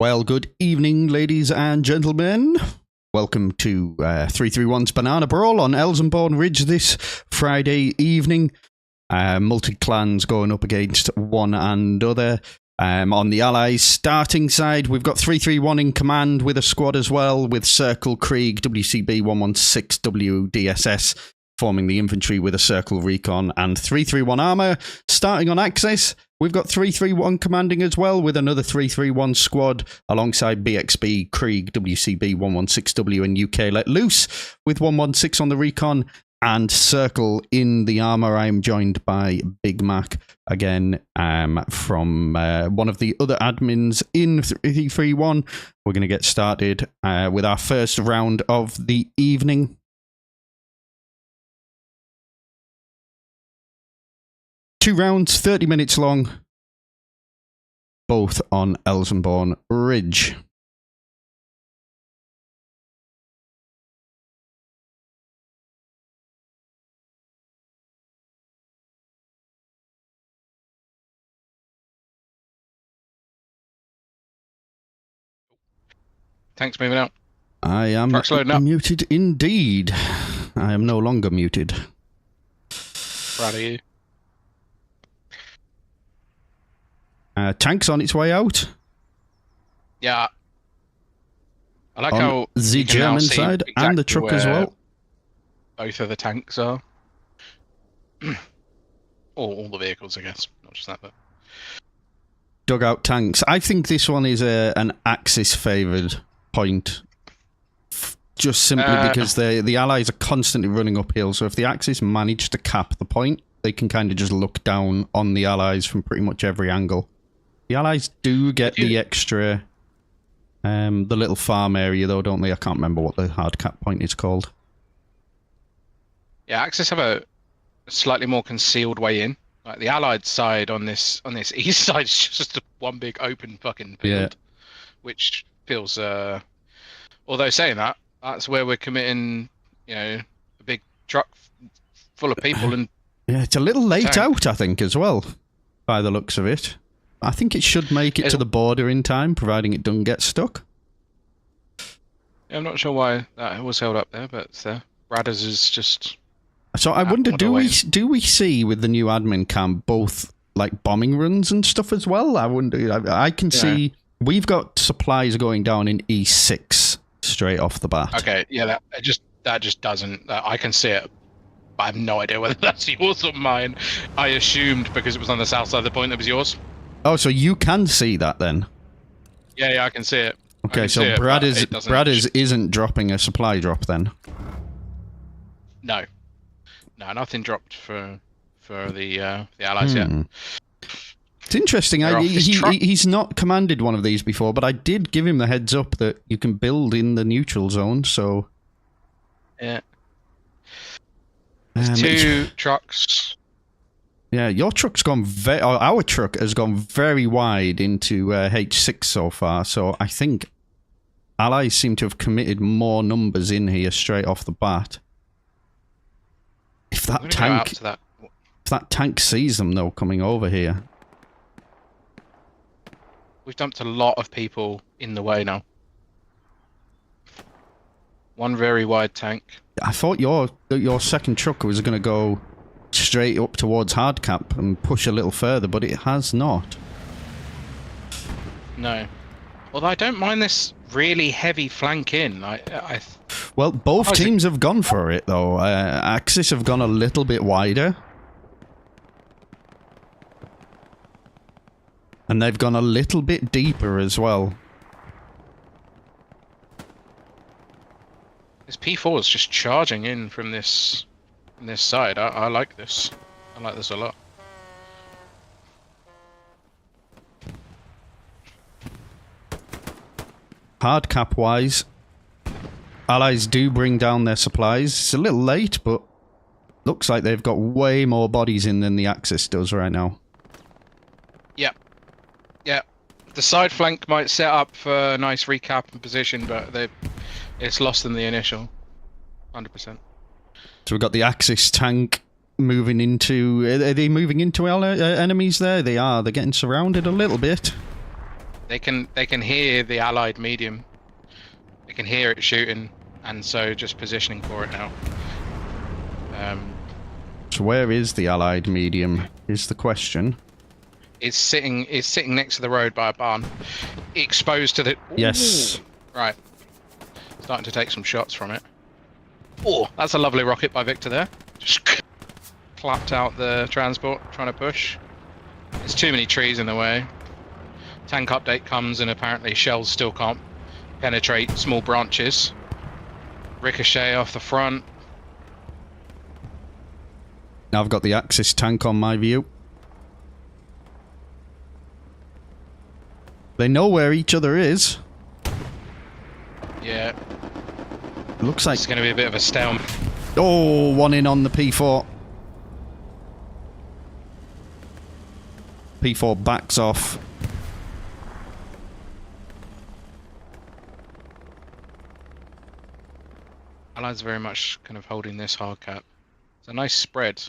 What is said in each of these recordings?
Well, good evening, ladies and gentlemen. Welcome to 331's Banana Brawl on Elsenbourn Ridge this Friday evening. Multi-clans going up against one another. On the Allies starting side, we've got 331 in command with a squad as well, with Circle, Krieg, WCB 116, WDSS forming the infantry with a Circle Recon, and 331 Armour. Starting on Axis, we've got 331 commanding as well, with another 331 squad alongside BXB, Krieg, WCB 116W, and UK Let Loose, with 116 on the Recon and Circle in the Armour. I am joined by Big Mac again from one of the other admins in 331. We're going to get started with our first round of the evening. Two rounds, 30 minutes long, both on Elsenbourn Ridge. Tanks moving out. I am muted indeed. I am no longer muted. Proud of you. Tank's on its way out. Yeah. I like on how the German side exactly and the truck as well. Both of the tanks are. All the vehicles, I guess. Not just that, but. Dugout tanks. I think this one is an Axis favoured point. Just simply because the Allies are constantly running uphill. So if the Axis manage to cap the point, they can kind of just look down on the Allies from pretty much every angle. The Allies do get the extra, the little farm area though, don't they? I can't remember what the hard cap point is called. Yeah, Axis have a slightly more concealed way in. Like the Allied side on this east side is just one big open fucking field, which feels. Although saying that, that's where we're committing, a big truck full of people and. Yeah, it's a little late out, I think, as well, by the looks of it. I think it should make it to the border in time, providing it doesn't get stuck. I'm not sure why that was held up there, but Bradders is just... So I wonder, do we see with the new admin camp both like bombing runs and stuff as well? I wonder. I can see we've got supplies going down in E6 straight off the bat. Okay, yeah, that just doesn't. I can see it. I have no idea whether that's yours or mine. I assumed because it was on the south side of the point that was yours. Oh, so you can see that then? Yeah, I can see it. Okay, so Bradders isn't dropping a supply drop then? No, nothing dropped for the Allies yet. It's interesting. He's not commanded one of these before, but I did give him the heads up that you can build in the neutral zone. So yeah. Two trucks. Yeah, your truck's gone our truck has gone very wide into H6 so far, so I think Allies seem to have committed more numbers in here straight off the bat. If that tank sees them though coming over here. We've dumped a lot of people in the way now. One very wide tank. I thought your second truck was going to go straight up towards hardcap and push a little further, but it has not. No. Although I don't mind this really heavy flank in. Well, both teams have gone for it, though. Axis have gone a little bit wider. And they've gone a little bit deeper as well. This P4 is just charging in from this side. I like this. I like this a lot. Hard cap wise, Allies do bring down their supplies. It's a little late, but looks like they've got way more bodies in than the Axis does right now. Yeah. Yeah. The side flank might set up for a nice recap and position, but it's lost in the initial. 100%. So we've got the Axis tank moving into... Are they moving into enemies there? They are. They're getting surrounded a little bit. They can hear the Allied medium. They can hear it shooting, and so just positioning for it now. So where is the Allied medium? Is the question. It's sitting next to the road by a barn, exposed to the. Yes. Ooh. Right. Starting to take some shots from it. Oh, that's a lovely rocket by Victor there. Just clapped out the transport, trying to push. There's too many trees in the way. Tank update comes and apparently shells still can't penetrate small branches. Ricochet off the front. Now I've got the Axis tank on my view. They know where each other is. Yeah. It looks like it's going to be a bit of a stalemate. Oh, one in on the P4. P4 backs off. Allies are very much kind of holding this hard cap. It's a nice spread.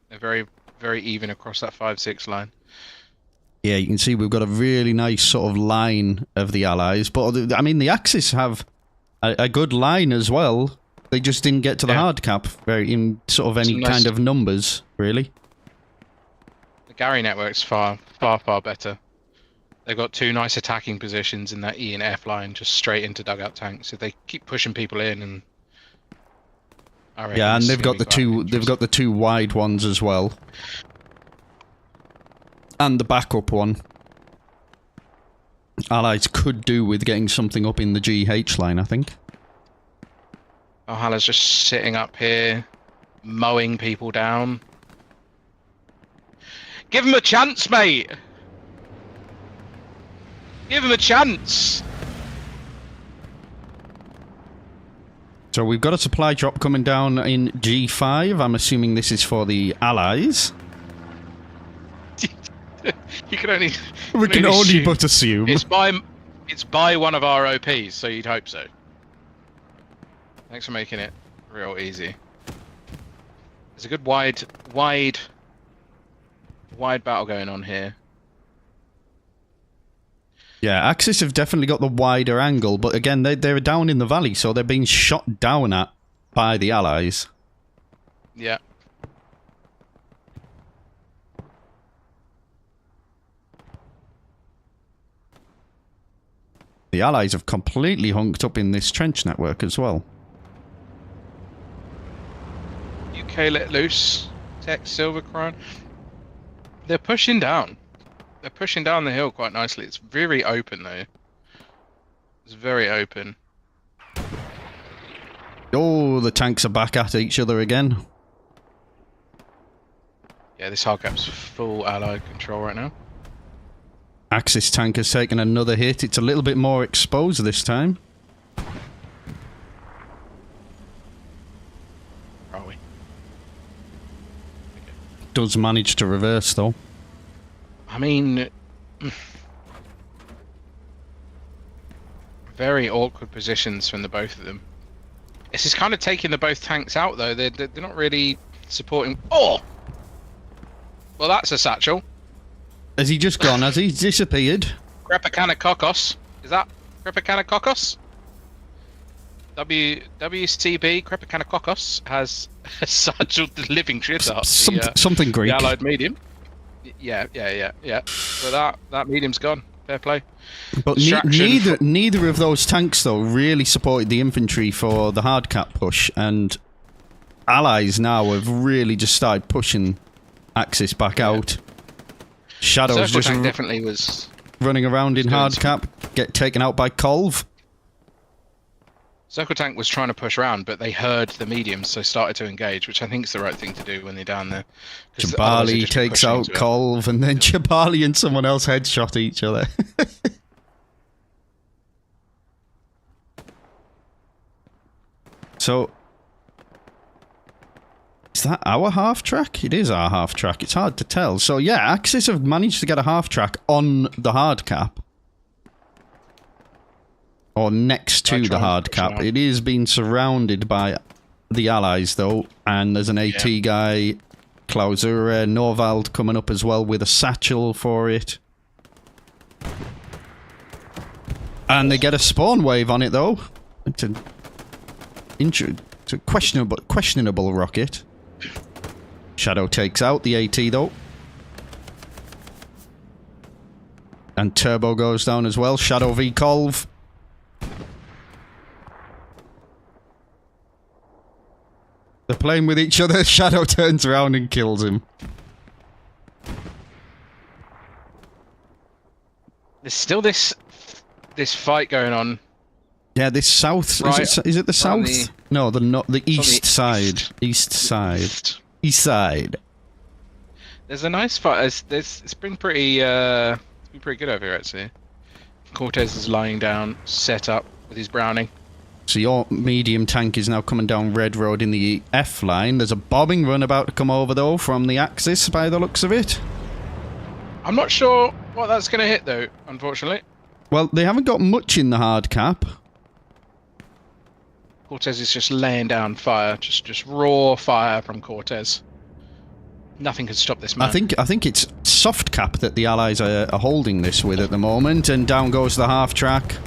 They're very, very even across that 5-6 line. Yeah, you can see we've got a really nice sort of line of the Allies. But, I mean, the Axis have a good line as well. They just didn't get to the hard cap in sort of any kind of numbers, really. The Gary network's far, far, far better. They've got two nice attacking positions in that E and F line, just straight into dugout tanks. If they keep pushing people in, and yeah, and they've got the two wide ones as well, and the backup one. Allies could do with getting something up in the GH line, I think. Valhalla's just sitting up here, mowing people down. Give him a chance, mate! Give him a chance! So we've got a supply drop coming down in G5. I'm assuming this is for the Allies. You can only... We can only but assume. It's by one of our OPs, so you'd hope so. Thanks for making it real easy. There's a good wide battle going on here. Yeah, Axis have definitely got the wider angle, but again, they're down in the valley, so they're being shot down at by the Allies. Yeah. The Allies have completely hunked up in this trench network as well. UK let loose. Tech Silver Crown. They're pushing down. They're pushing down the hill quite nicely. It's very open though. It's very open. Oh, the tanks are back at each other again. Yeah, this hard cap's full Allied control right now. Axis tank has taken another hit. It's a little bit more exposed this time. Are we? Okay. Does manage to reverse though. I mean, very awkward positions from the both of them. This is kind of taking the both tanks out though. They're not really supporting. Oh, well, that's a satchel. Has he just gone? Has he disappeared? Krepekanakokos. Is that Krepekanakokos? WCB Krepekanakokos has satcheled the living shit out. Something Greek. The Allied medium. Yeah. But that medium's gone. Fair play. But neither of those tanks though really supported the infantry for the hard cap push, and Allies now have really just started pushing Axis back out. Shadows just definitely was running around in hard cap, get taken out by Kolv. Circle Tank was trying to push around, but they heard the mediums, so started to engage, which I think is the right thing to do when they're down there. Jabali takes out Kolv, and then Jabali and someone else headshot each other. So, is that our half track? It is our half track. It's hard to tell. So yeah, Axis have managed to get a half track on the hard cap. Or next to the hard cap. It is being surrounded by the Allies though. And there's an AT guy, Klausura, Norvald coming up as well with a satchel for it. And they get a spawn wave on it, though. It's a questionable rocket. Shadow takes out the AT, though. And Turbo goes down as well. Shadow v Colv. They're playing with each other. Shadow turns around and kills him. There's still this fight going on. Yeah, this south. Right, is it the south? No, the east side. East side. East side. There's a nice fight. It's been pretty good over here, actually. Cortez is lying down, set up with his Browning. So your medium tank is now coming down Red Road in the F line. There's a bombing run about to come over, though, from the Axis, by the looks of it. I'm not sure what that's going to hit, though, unfortunately. Well, they haven't got much in the hard cap. Cortez is just laying down fire, just raw fire from Cortez. Nothing can stop this man. I think it's soft cap that the Allies are holding this with at the moment, and down goes the half track.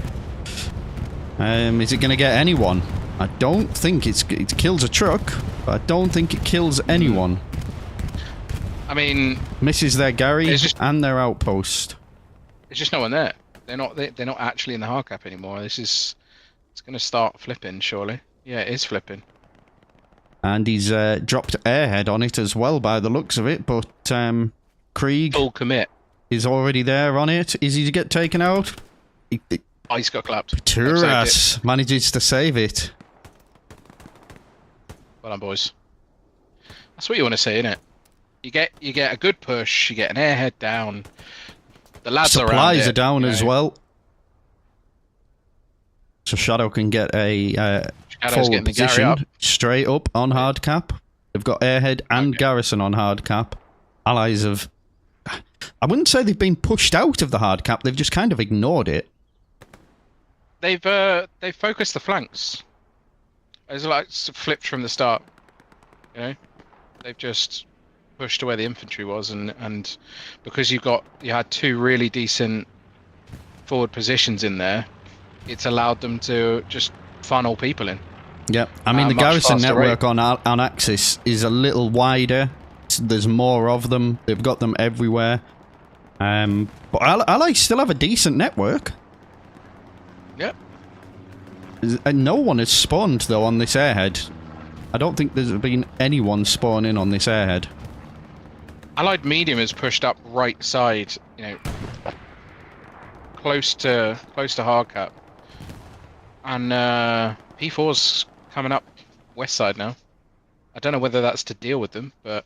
Is it going to get anyone? I don't think it kills a truck, but I don't think it kills anyone. I mean, misses their Gary and their outpost. There's just no one there. They're not actually in the hard cap anymore. It's going to start flipping, surely. Yeah, it is flipping. And he's dropped airhead on it as well, by the looks of it. But Krieg full commit is already there on it. Is he to get taken out? Oh, he's got clapped. Turas manages to save it. Well done, boys. That's what you want to see, innit? You get a good push. You get an airhead down. The lads supplies are down as well. So Shadow can get a forward position straight up on hard cap. They've got airhead and garrison on hard cap. Allies have... I wouldn't say they've been pushed out of the hard cap. They've just kind of ignored it. They've focused the flanks. It's like flipped from the start. You know, they've just pushed to where the infantry was, and because you had two really decent forward positions in there, it's allowed them to just funnel people in. Yeah, I mean the garrison network on Axis is a little wider. There's more of them. They've got them everywhere. But Allies still have a decent network. Yep. And no one has spawned, though, on this airhead. I don't think there's been anyone spawn in on this airhead. Allied medium is pushed up right side, you know, close to hard cap. And P4's coming up west side now. I don't know whether that's to deal with them, but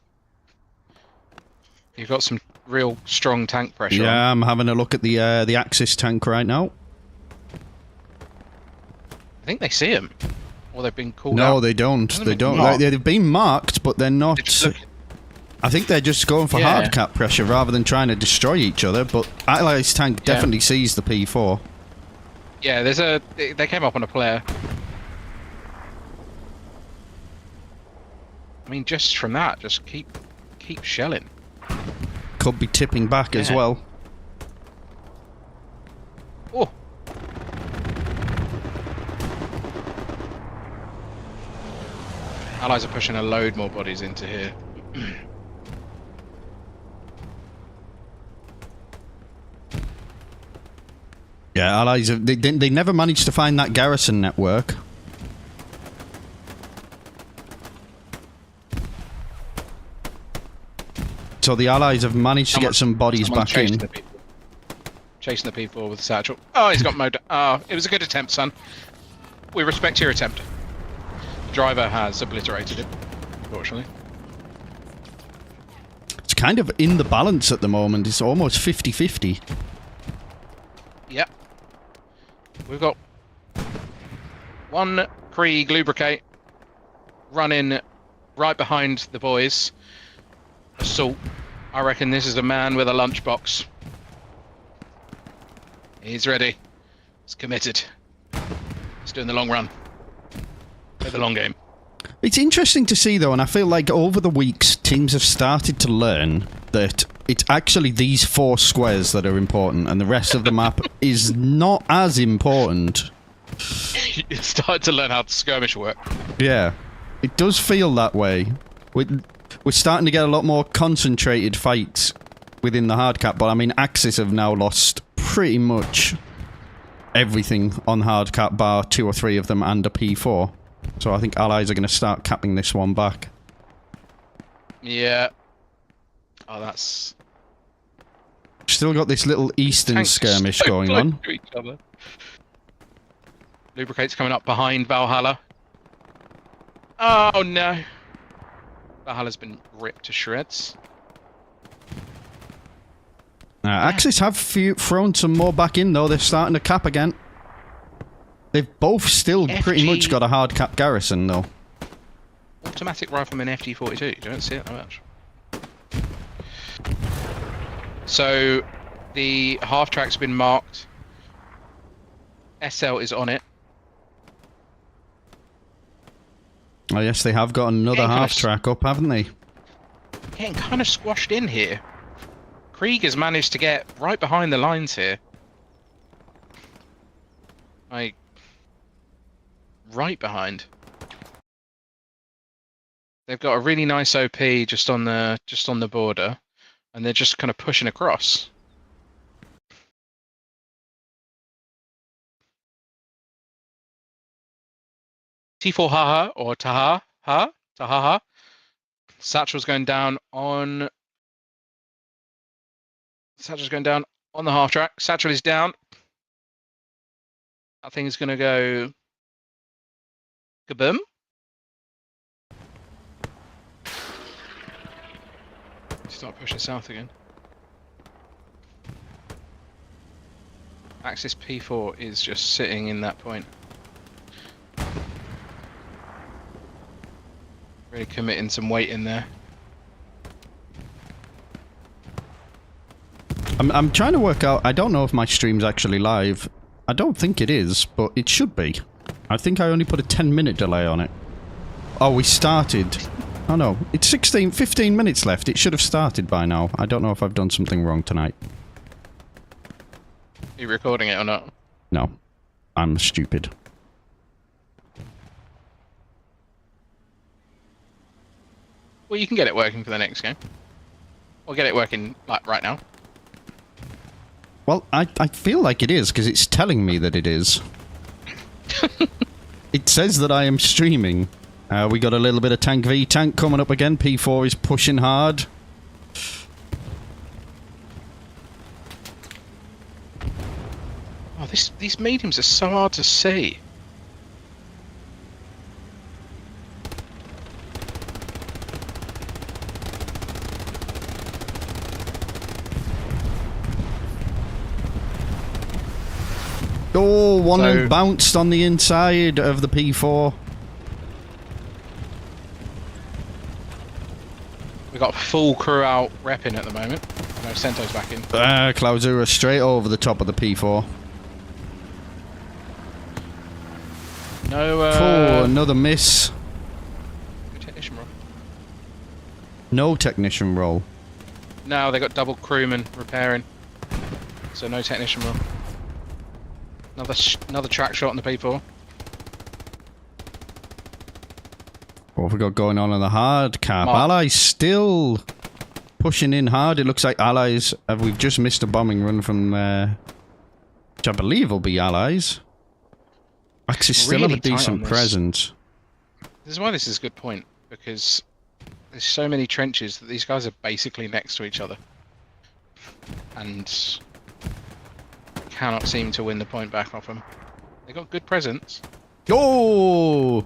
you've got some real strong tank pressure. Yeah, I'm having a look at the Axis tank right now. I think they see him, or they've been called out. No, they don't. They don't. They've been marked, but they're not. I think they're just going for hard cap pressure rather than trying to destroy each other. But Allies tank definitely sees the P4. Yeah, they came up on a player. I mean, just from that, just keep shelling. Could be tipping back as well. Oh. Allies are pushing a load more bodies into here. Yeah, Allies have, they never managed to find that garrison network. So the Allies have managed to get some bodies back in. Chasing the people with the satchel. Oh, he's got mowed. Oh, it was a good attempt, son. We respect your attempt. The driver has obliterated it, unfortunately. It's kind of in the balance at the moment. It's almost 50-50. Yep. We've got one Krieg lubricate running right behind the boys. Assault. I reckon this is a man with a lunchbox. He's ready. He's committed. He's doing the long run. Play the long game. It's interesting to see, though, and I feel like over the weeks, teams have started to learn that it's actually these 4 squares that are important, and the rest of the map is not as important. You start to learn how the skirmish work. Yeah, it does feel that way. We're starting to get a lot more concentrated fights within the hard cap, but I mean, Axis have now lost pretty much everything on hard cap, bar 2 or 3 of them and a P4. So I think Allies are going to start capping this one back. Yeah. Oh, that's... Still got this little eastern skirmish going on. To each other. Lubricate's coming up behind Valhalla. Oh no. Valhalla's been ripped to shreds. Axis have thrown some more back in though, they're starting to cap again. They've both still pretty much got a hard cap garrison though. Automatic rifleman FG42, you don't see it that much. So, the half track's been marked. SL is on it. Oh yes, they have got another half track up, haven't they? Getting kind of squashed in here. Krieg has managed to get right behind the lines here. Like, right behind. They've got a really nice OP just on the border, and they're just kind of pushing across. T4 haha or tahaha. Satchel's going down on. Satchel's going down on the half track. Satchel is down. That thing is going to go kaboom. Start pushing south again. Axis P4 is just sitting in that point. Really committing some weight in there. I'm trying to work out, I don't know if my stream's actually live. I don't think it is, but it should be. I think I only put a 10-minute delay on it. Oh, we started. Oh no, it's 15 minutes left. It should have started by now. I don't know if I've done something wrong tonight. Are you recording it or not? No, I'm stupid. Well, you can get it working for the next game. Or get it working, like, right now. Well, I feel like it is, because it's telling me that it is. It says that I am streaming. We got a little bit of tank v tank coming up again. P4 is pushing hard. Oh, these mediums are so hard to see. Oh, one bounced on the inside of the P4. We've got full crew out repping at the moment. No, Sento's back in. Clausura straight over the top of the P4. No, oh, another miss. No technician roll. No technician roll. No, they got double crewman repairing. So no technician roll. Another track shot on the P4. What have we got going on the hard cap? Allies still pushing in hard. It looks like Allies... we've just missed a bombing run from... which I believe will be Allies. Axis still have a decent presence. This is why this is a good point. Because there's so many trenches that these guys are basically next to each other. And... cannot seem to win the point back off them. They got good presence. Oh!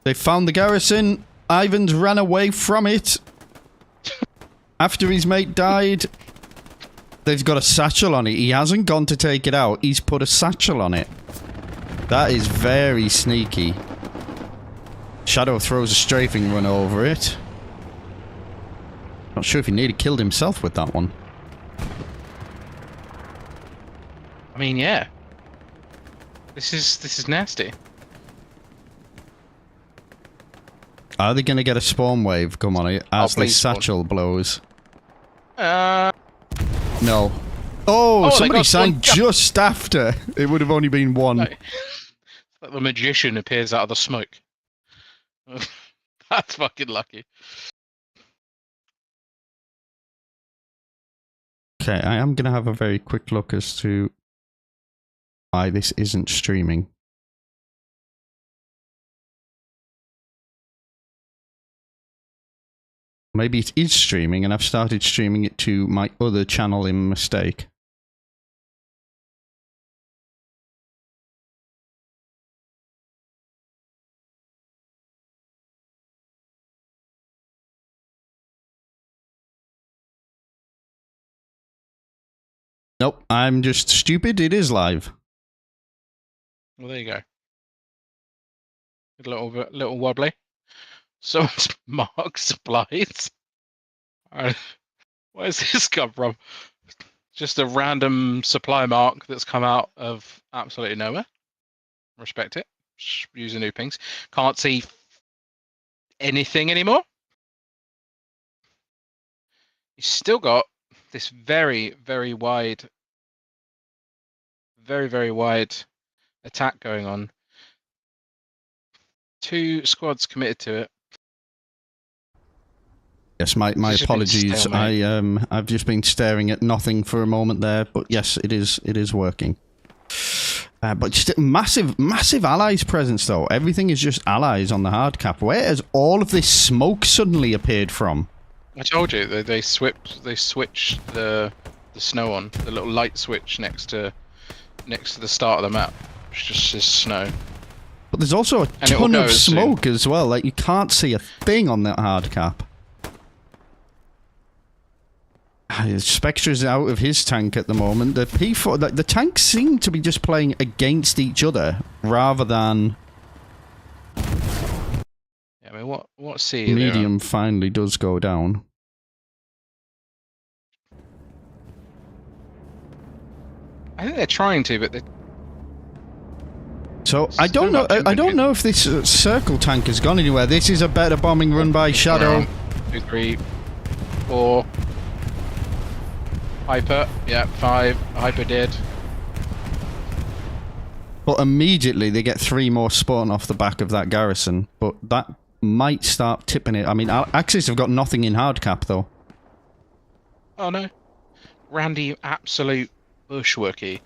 They found the garrison. Ivan's ran away from it. After his mate died. They've got a satchel on it. He hasn't gone to take it out. He's put a satchel on it. That is very sneaky. Shadow throws a strafing run over it. Not sure if he nearly killed himself with that one. I mean, yeah. This is nasty. Are they going to get a spawn wave come on it as the satchel blows? No. Oh, somebody sang one. just after. It would have only been one. No. Like the magician appears out of the smoke. That's fucking lucky. Okay, I am going to have a very quick look as to why this isn't streaming. Maybe it is streaming and I've started streaming it to my other channel in mistake. Nope, I'm just stupid. It is live. Well, there you go. A little wobbly. Someone's marked supplies. Where's this come from? Just a random supply mark that's come out of absolutely nowhere. Respect it. Using new pings. Can't see anything anymore. You've still got this very, very wide attack going on. 2 squads committed to it. Yes, my apologies. I've just been staring at nothing for a moment there, but yes, it is working. But just massive allies presence though. Everything is just allies on the hard cap. Where has all of this smoke suddenly appeared from? I told you they switched the snow on, the little light switch next to the start of the map. It's just this snow. But there's also a ton of smoke as well. Like you can't see a thing on that hard cap. Spectre's out of his tank at the moment. The P4, the tanks seem to be just playing against each other rather than. Yeah, I mean, what C? Medium finally does go down. I think they're trying to, but they. So I don't know. I don't know if this circle tank has gone anywhere. This is a better bombing run by Shadow. 2, 3, 4. Hyper, yeah, 5. Hyper dead. But immediately they get 3 more spawn off the back of that garrison. But that might start tipping it. I mean, Axis have got nothing in hard cap though. Oh no, Randy, you absolute bushwookie.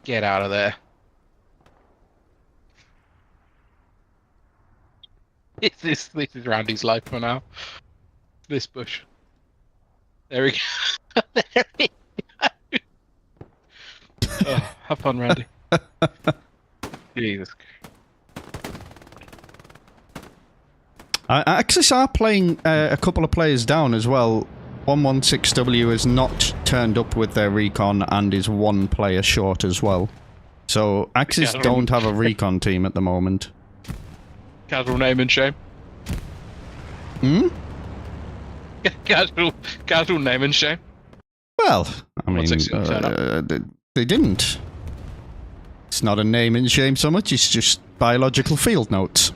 Get out of there. This is Randy's life for now. This bush. There we go. There we go. Oh, have fun, Randy. Jesus. Axis are playing a couple of players down as well. 116W has not turned up with their recon and is 1 player short as well. So Axis don't have a recon team at the moment. Casual name and shame. Hmm? Casual name and shame. Well, I mean, they didn't. It's not a name and shame so much, it's just biological field notes.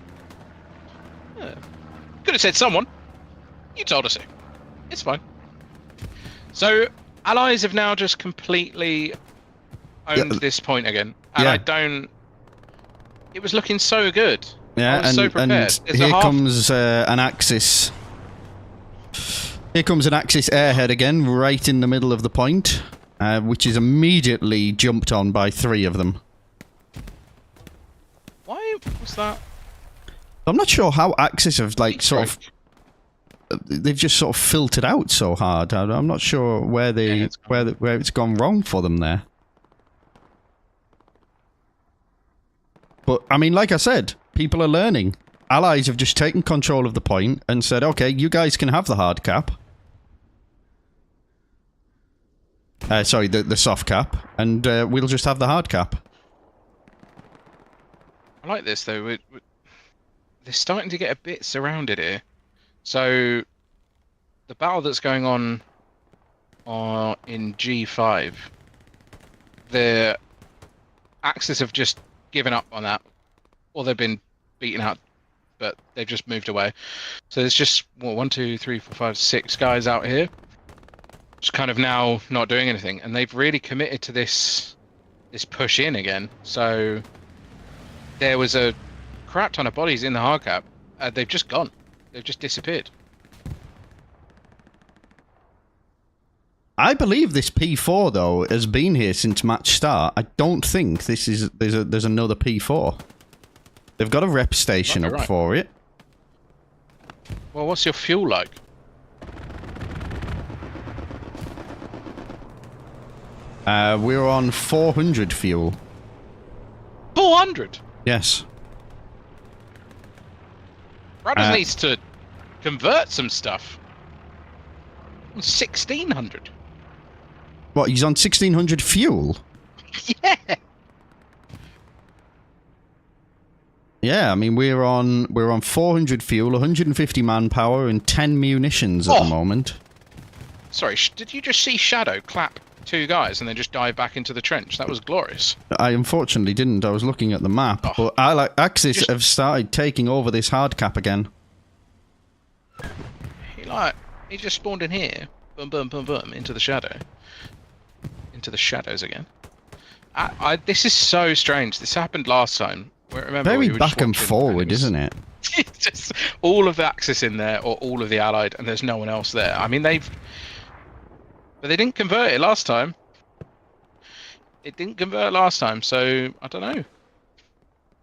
Could have said someone. You told us so. It's fine. So, allies have now just completely owned this point again. And I don't... It was looking so good. Yeah, I was so prepared. And here comes an Axis... Here comes an Axis airhead again, right in the middle of the point, which is immediately jumped on by 3 of them. Why was that? I'm not sure how Axis have, like, they've just sort of filtered out so hard. I'm not sure where where it's gone wrong for them there. But, I mean, like I said, people are learning. Allies have just taken control of the point and said, okay, you guys can have the hard cap. Sorry, the soft cap. And we'll just have the hard cap. I like this, though. They're starting to get a bit surrounded here. So, the battle that's going on in G5, the Axis have just given up on that. Or they've been beaten out but they've just moved away. So there's just 1, 2, 3, 4, 5, 6 guys out here, just kind of now not doing anything, and they've really committed to this push in again. So there was a crap ton of bodies in the hard cap. They've just gone. They've just disappeared. I believe this P4 though has been here since match start. I don't think this is there's another P4. They've got a rep station up for it. Well, what's your fuel like? We're on 400 fuel. 400? Yes. Brothers needs to convert some stuff. 1600. What, he's on 1600 fuel? Yeah. Yeah, I mean we're on 400 fuel, 150 manpower, and 10 munitions at the moment. Sorry, did you just see Shadow clap 2 guys and then just dive back into the trench? That was glorious. I unfortunately didn't. I was looking at the map, but Axis have started taking over this hard cap again. He just spawned in here, boom, boom, boom, boom, into the shadow, into the shadows again. This is so strange. This happened last time. Remember, very we were back and forward, isn't it? Just all of the Axis in there, or all of the Allied, and there's no one else there. I mean, but they didn't convert it last time. It didn't convert last time, so I don't know.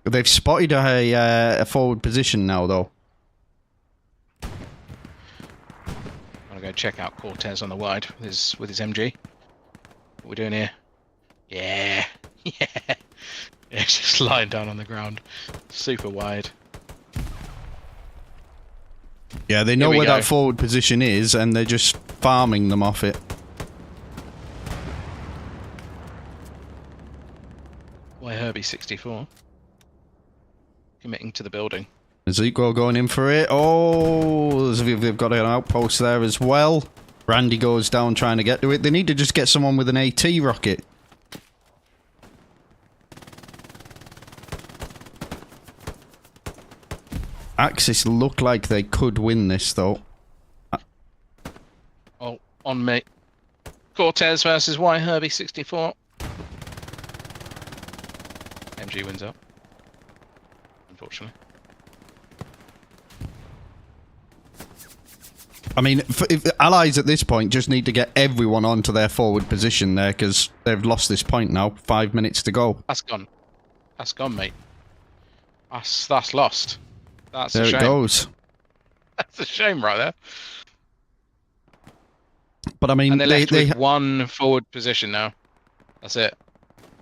They've spotted a forward position now, though. I'm gonna go check out Cortez on the wide with his MG. What are we doing here? Yeah, yeah. Yeah, it's just lying down on the ground, super wide. Yeah, they know where that forward position is, and they're just farming them off it. Why Herbie 64? Committing to the building. Ezekiel going in for it. Oh, they've got an outpost there as well. Randy goes down trying to get to it. They need to just get someone with an AT rocket. Axis look like they could win this, though. Oh, on me. Cortez versus Y Herbie 64. MG wins out. Unfortunately. I mean, if the Allies at this point just need to get everyone onto their forward position there, because they've lost this point now. 5 minutes to go. That's gone. That's gone, mate. That's lost. That's there a shame. It goes. That's a shame right there. But I mean, and they're left with one forward position now. That's it.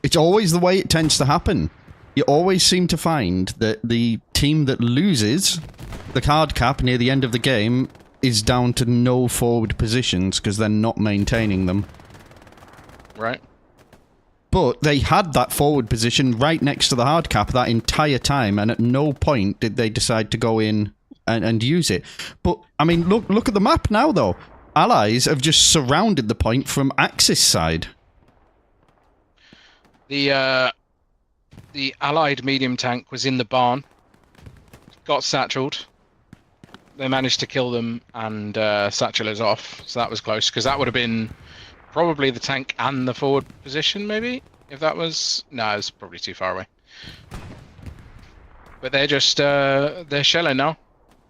It's always the way it tends to happen. You always seem to find that the team that loses the card cap near the end of the game is down to no forward positions because they're not maintaining them. Right. But they had that forward position right next to the hard cap that entire time, and at no point did they decide to go in and use it. But, I mean, look at the map now, though. Allies have just surrounded the point from Axis side. The Allied medium tank was in the barn, got satcheled. They managed to kill them and satchel us off, so that was close, because that would have been probably the tank and the forward position, maybe? If that was... No, it's probably too far away. But they're just... they're shelling now.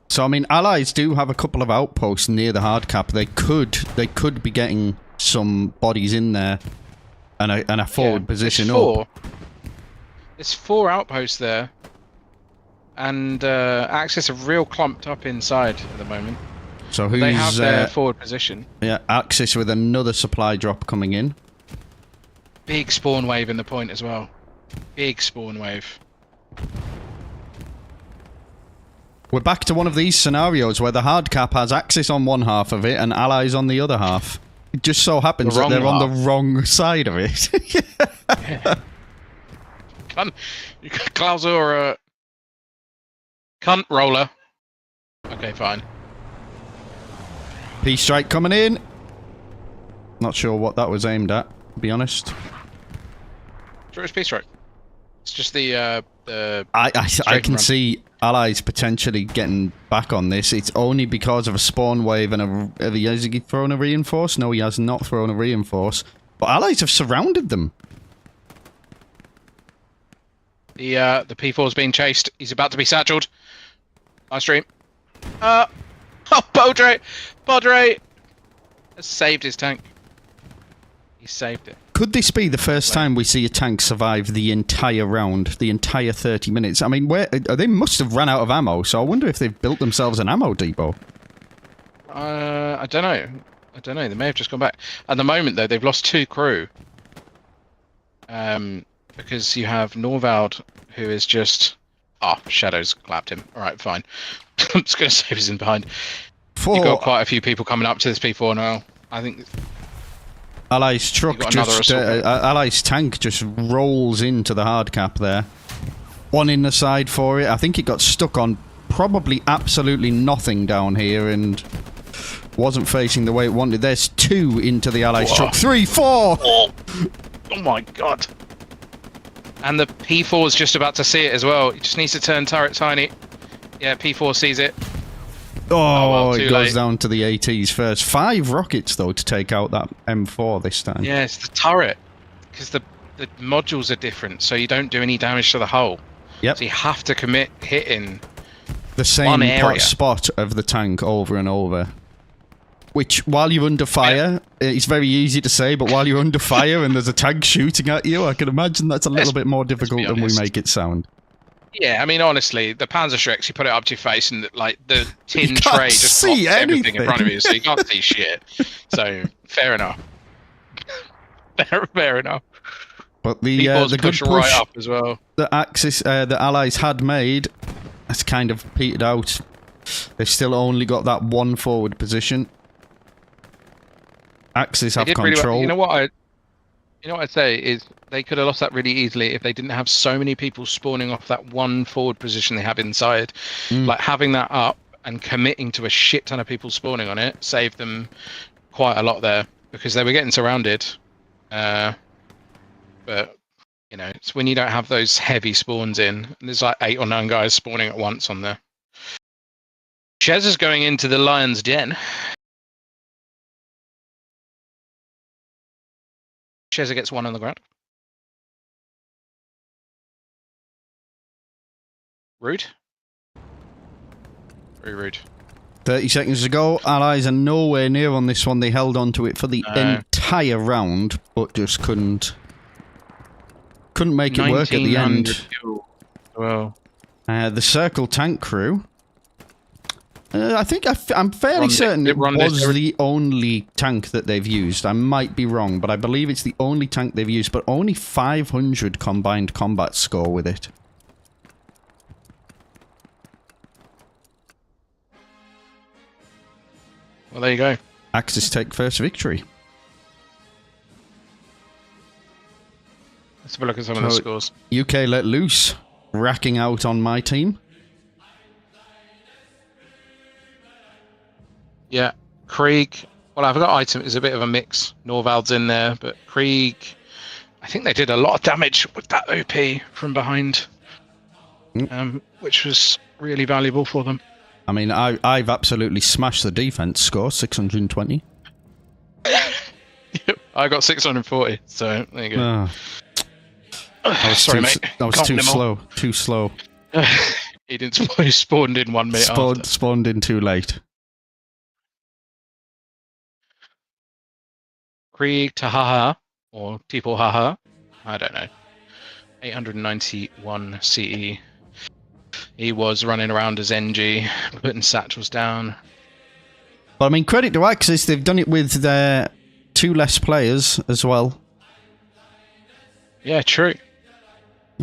So, I mean, Allies do have a couple of outposts near the hard cap. They could be getting some bodies in there and a forward position up. There's 4 outposts there. And Axis are real clumped up inside at the moment. So who's... They have their forward position. Yeah, Axis with another supply drop coming in. Big spawn wave in the point as well. Big spawn wave. We're back to one of these scenarios where the hard cap has Axis on one half of it and Allies on the other half. It just so happens that they're on the wrong side of it. Yeah. Klauser or a cunt roller. Okay, fine. P-strike coming in. Not sure what that was aimed at, to be honest. Sure, it's P-strike. It's just the I can see Allies potentially getting back on this, it's only because of a spawn wave and has he thrown a reinforce? No, he has not thrown a reinforce. But Allies have surrounded them. The P4 is being chased. He's about to be satcheled. Nice stream. Oh, Podre has saved his tank. He saved it. Could this be the first time we see a tank survive the entire round, the entire 30 minutes? I mean, they must have run out of ammo, so I wonder if they've built themselves an ammo depot. I don't know. They may have just gone back. At the moment, though, they've lost 2 crew. Because you have Norvald, who is just... Oh, Shadows clapped him. Alright, fine. I'm just going to save his in behind. You've got quite a few people coming up to this P4 now. I think... Allies truck just... Allies tank just rolls into the hard cap there. One in the side for it. I think it got stuck on probably absolutely nothing down here and wasn't facing the way it wanted. There's 2 into the Allies truck. 3, 4! Oh my god. And the P4 is just about to see it as well. He just needs to turn turret tiny. Yeah, P4 sees it. Oh, it goes down to the ATs first. 5 rockets, though, to take out that M4 this time. Yeah, it's the turret. Because the modules are different, so you don't do any damage to the hull. Yep. So you have to commit hitting the same spot of the tank over and over. Which, while you're under fire, it's very easy to say, but while you're under fire and there's a tank shooting at you, I can imagine that's a little bit more difficult than we make it sound. Yeah, I mean, honestly, the Panzerschrecks, you put it up to your face and, like, the tin tray just blocks everything in front of you, so you can't see shit. So, fair enough. Fair enough. But the good push right up as well. The Allies had made has kind of petered out. They've still only got that 1 forward position. Axis have control. Really well. You know what I'd say is they could have lost that really easily if they didn't have so many people spawning off that 1 forward position they have inside. Like having that up and committing to a shit ton of people spawning on it saved them quite a lot there because they were getting surrounded. But you know, it's when you don't have those heavy spawns in. And there's like 8 or 9 guys spawning at once on there. Chez is going into the lion's den. Cheza gets 1 on the ground. Rude. Very rude. 30 seconds to go. Allies are nowhere near on this one. They held on to it for the entire round, but just couldn't make it work at the end. Well, the Circle tank crew. I'm fairly certain it was the only tank that they've used. I might be wrong, but I believe it's the only tank they've used, but only 500 combined combat score with it. Well, there you go. Axis take first victory. Let's have a look at some of the scores. UK let loose, racking out on my team. Yeah, Krieg. Well, I've got item. It's a bit of a mix. Norvald's in there, but Krieg. I think they did a lot of damage with that OP from behind, which was really valuable for them. I mean, I've absolutely smashed the defense score, 620. I got 640, so there you go. Sorry, mate. That was too slow. Too slow. He didn't. He spawned in 1 minute after. Spawned in too late. Krieg Tahaha, or Tipo Haha, I don't know. 891 CE. He was running around as NG, putting satchels down. But I mean, credit to Axis, they've done it with their 2 less players as well. Yeah, true.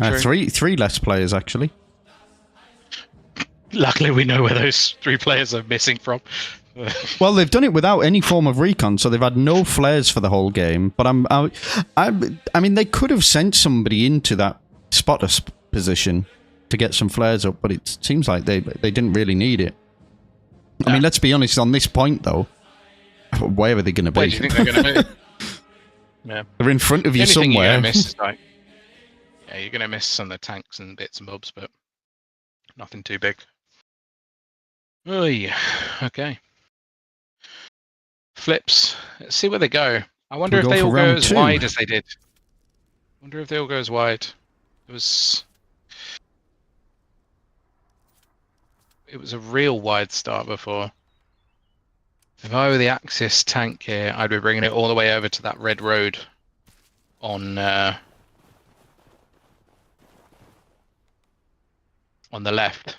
Three less players, actually. Luckily, we know where those 3 players are missing from. Well, they've done it without any form of recon, so they've had no flares for the whole game. But I mean, they could have sent somebody into that spotter position to get some flares up, but it seems like they didn't really need it. I mean, let's be honest, on this point, though, where are they going to be? Where do you think they're going to be? Yeah. They're in front of you somewhere. You're going to miss is like, you're going to miss some of the tanks and bits and bobs, but Nothing too big. Oh yeah. Okay. Flips. Let's see where they go. I wonder if they all go as wide as they did. Wonder if they all go as wide. It was a real wide start before. If I were the Axis tank here, I'd be bringing it all the way over to that red road on the left.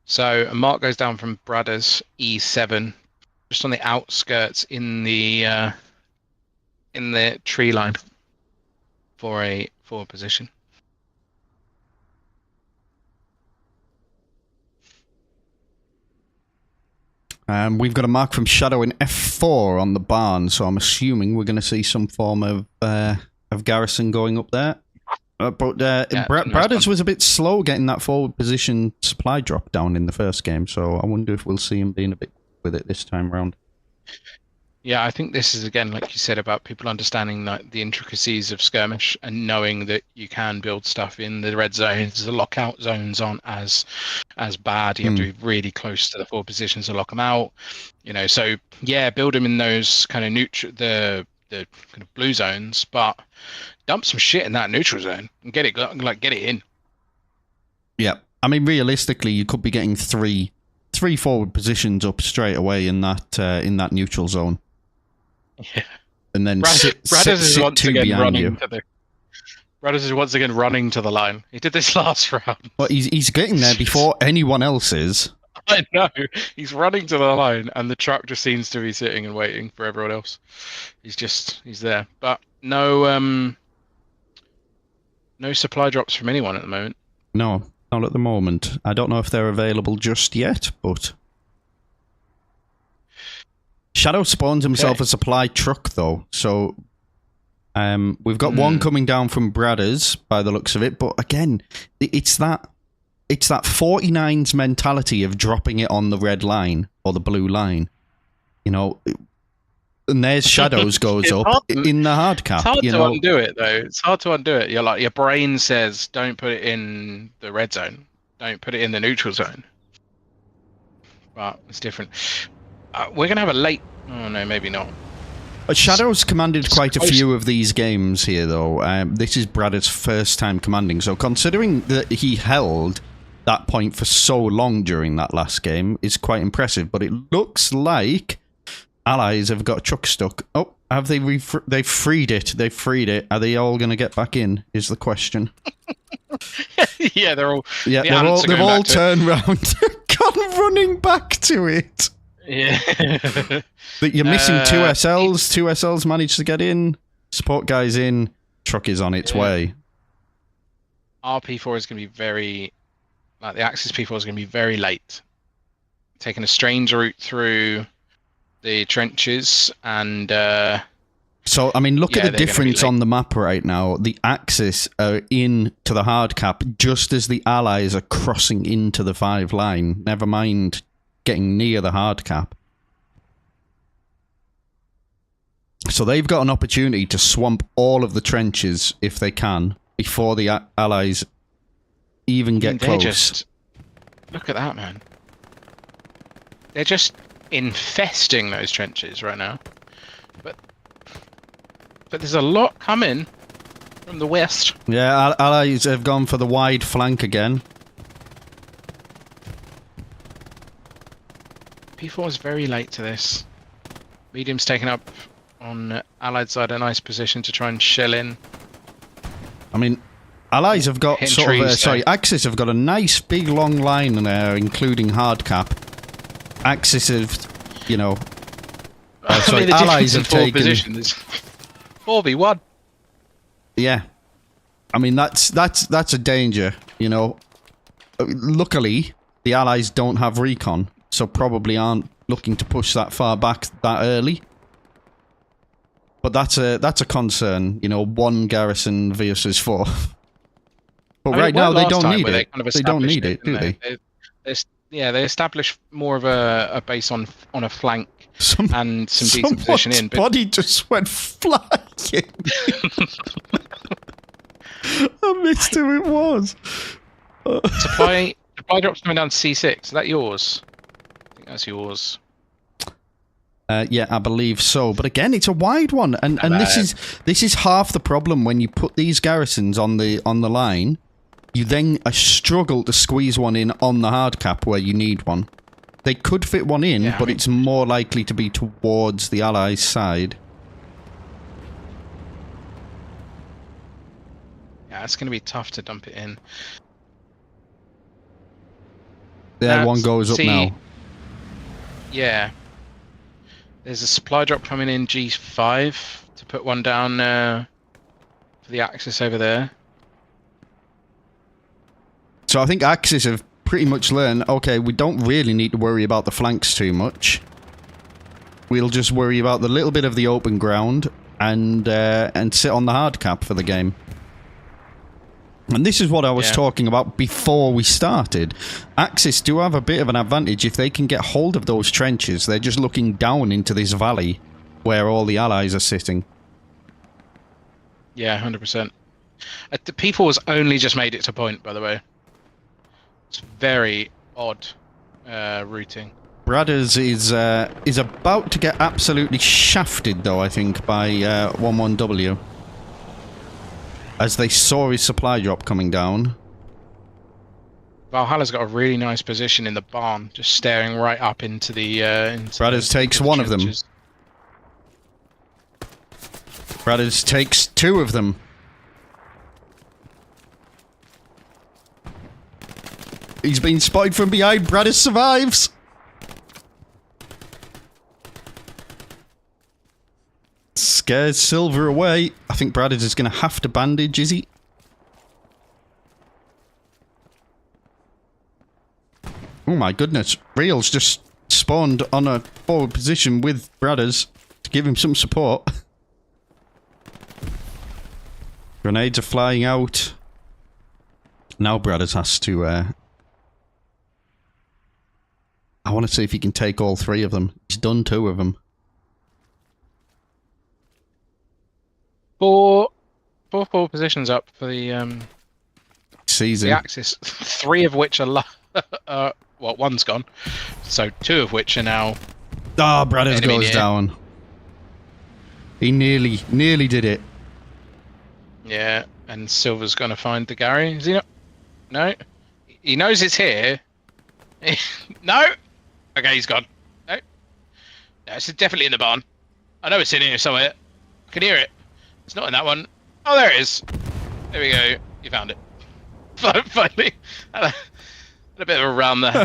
So a mark goes down from Bradders E7, just on the outskirts in the tree line for a forward position. We've got a mark from Shadow in F4 on the barn, so I'm assuming we're going to see some form of garrison going up there. Bradders was a bit slow getting that forward position supply drop down in the first game, so I wonder if we'll see him being a bit with it this time round. Yeah, I think this is, again, like you said, about people understanding the intricacies of skirmish and knowing that you can build stuff in the red zones. The lockout zones aren't as bad. You have to be really close to the forward positions to lock them out. So yeah, build them in those kind of the kind of blue zones, but dump some shit in that neutral zone and get it in. Yeah, I mean, realistically, you could be getting three forward positions up straight away in that neutral zone. Yeah, and then Bradders is once again running to the. Bradders is once again running to the line. He did this last round. Well, he's getting there before anyone else is. I know. He's running to the line, and the truck just seems to be sitting and waiting for everyone else. He's there, but no supply drops from anyone at the moment. No, not at the moment. I don't know if they're available just yet, but Shadow spawns himself a supply truck, though, so we've got one coming down from Bradders by the looks of it, but again, it's that 49's mentality of dropping it on the red line or the blue line, and there's Shadows goes up in the hard cap. It's hard to undo it, though. It's hard to undo it. You're like, your brain says, don't put it in the red zone. Don't put it in the neutral zone. But it's different. We're going to have a late... Oh, no, maybe not. Shadow's commanded quite a few of these games here, though. This is Bradders' first time commanding, so considering that he held that point for so long during that last game is quite impressive, but it looks like Allies have got a truck stuck. Oh, have they? They've freed it. They've freed it. Are they all going to get back in? Is the question. Yeah, they're all. Yeah, they've all turned round, gone running back to it. Yeah. But you're missing two SLs. Two SLs managed to get in. Support guys in. Truck is on its way. Our P4 is going to be very, like the Axis P4 is going to be very late. Taking a strange route through the trenches and... So, I mean, look at the difference on the map right now. The Axis are in to the hard cap just as the Allies are crossing into the 5 line. Never mind getting near the hard cap. So they've got an opportunity to swamp all of the trenches if they can before the Allies even get close. Look at that, man. They're just infesting those trenches right now. But there's a lot coming from the west. Yeah, Allies have gone for the wide flank again. P4 is very late to this. Medium's taken up on Allied side, a nice position to try and shell in. I mean, Allies have got Axis have got a nice big long line there, including hard cap. Axis have, Allies have taken position is 4v1. Yeah, I mean that's a danger. Luckily, the Allies don't have recon, so probably aren't looking to push that far back that early. But that's a concern. One garrison versus 4. But right now they don't need it. They don't need it, do they? They establish more of a base on a flank and some decent position in. But body just went flying. I missed who it was. Supply drops coming down to C6. Is that yours? I think that's yours. Yeah, I believe so. But again, it's a wide one, and this is half the problem when you put these garrisons on the line. You then struggle to squeeze one in on the hard cap where you need one. They could fit one in, but it's more likely to be towards the Allies' side. Yeah, it's going to be tough to dump it in. There, one goes up now. Yeah. There's a supply drop coming in G5 to put one down for the Axis over there. So I think Axis have pretty much learned, okay, we don't really need to worry about the flanks too much. We'll just worry about the little bit of the open ground and sit on the hard cap for the game. And this is what I was talking about before we started. Axis do have a bit of an advantage if they can get hold of those trenches. They're just looking down into this valley where all the Allies are sitting. Yeah, 100%. The people has only just made it to point, by the way. It's very odd routing. Bradders is about to get absolutely shafted, though, I think, by 11W. As they saw his supply drop coming down. Valhalla's got a really nice position in the barn, just staring right up into the... Bradders takes one of them. Bradders takes two of them. He's been spotted from behind. Bradders survives. Scares Silver away. I think Bradders is going to have to bandage, is he? Oh my goodness. Real's just spawned on a forward position with Bradders to give him some support. Grenades are flying out. Now Bradders has to... I want to see if he can take all three of them. He's done two of them. Four positions up for the season. The Axis. Three of which are well, one's gone. So two of which are now. Ah, Bradders goes down. He nearly did it. Yeah, and Silver's gonna find the Gary. Is he not? No, he knows it's here. No. Okay, he's gone. No, it's definitely in the barn. I know it's in here somewhere. I can hear it. It's not in that one. Oh, there it is. There we go. You found it. Finally. Had a bit of a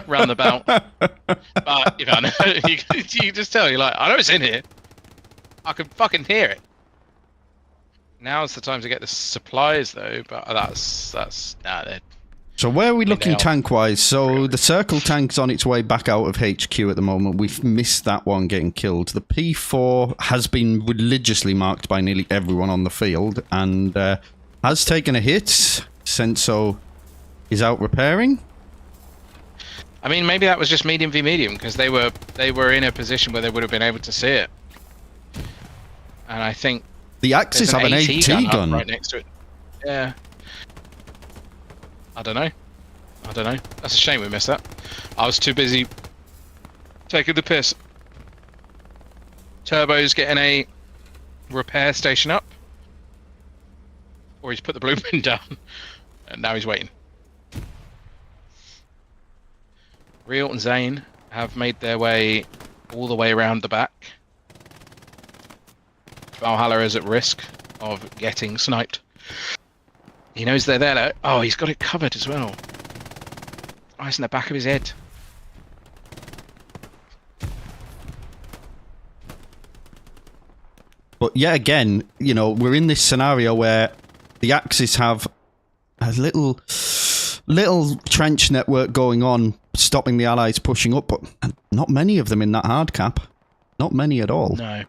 roundabout. But you found it. You just tell, you're like, I know it's in here. I can fucking hear it. Now's the time to get the supplies, though, but that's nah. So where are we looking tank-wise? So the Circle tank's on its way back out of HQ at the moment. We've missed that one getting killed. The P4 has been religiously marked by nearly everyone on the field and has taken a hit. Senso is out repairing. I mean, maybe that was just medium v medium because they were in a position where they would have been able to see it. And I think the Axis have an AT gun right next to it. Yeah. I don't know. That's a shame we missed that. I was too busy taking the piss. Turbo's getting a repair station up. Or he's put the blueprint down. And now he's waiting. Real and Zane have made their way all the way around the back. Valhalla is at risk of getting sniped. He knows they're there. Oh, he's got it covered as well. Oh, it's in the back of his head. But yet again, you know, we're in this scenario where the Axis have a little trench network going on, stopping the Allies pushing up, but not many of them in that hard cap. Not many at all. No.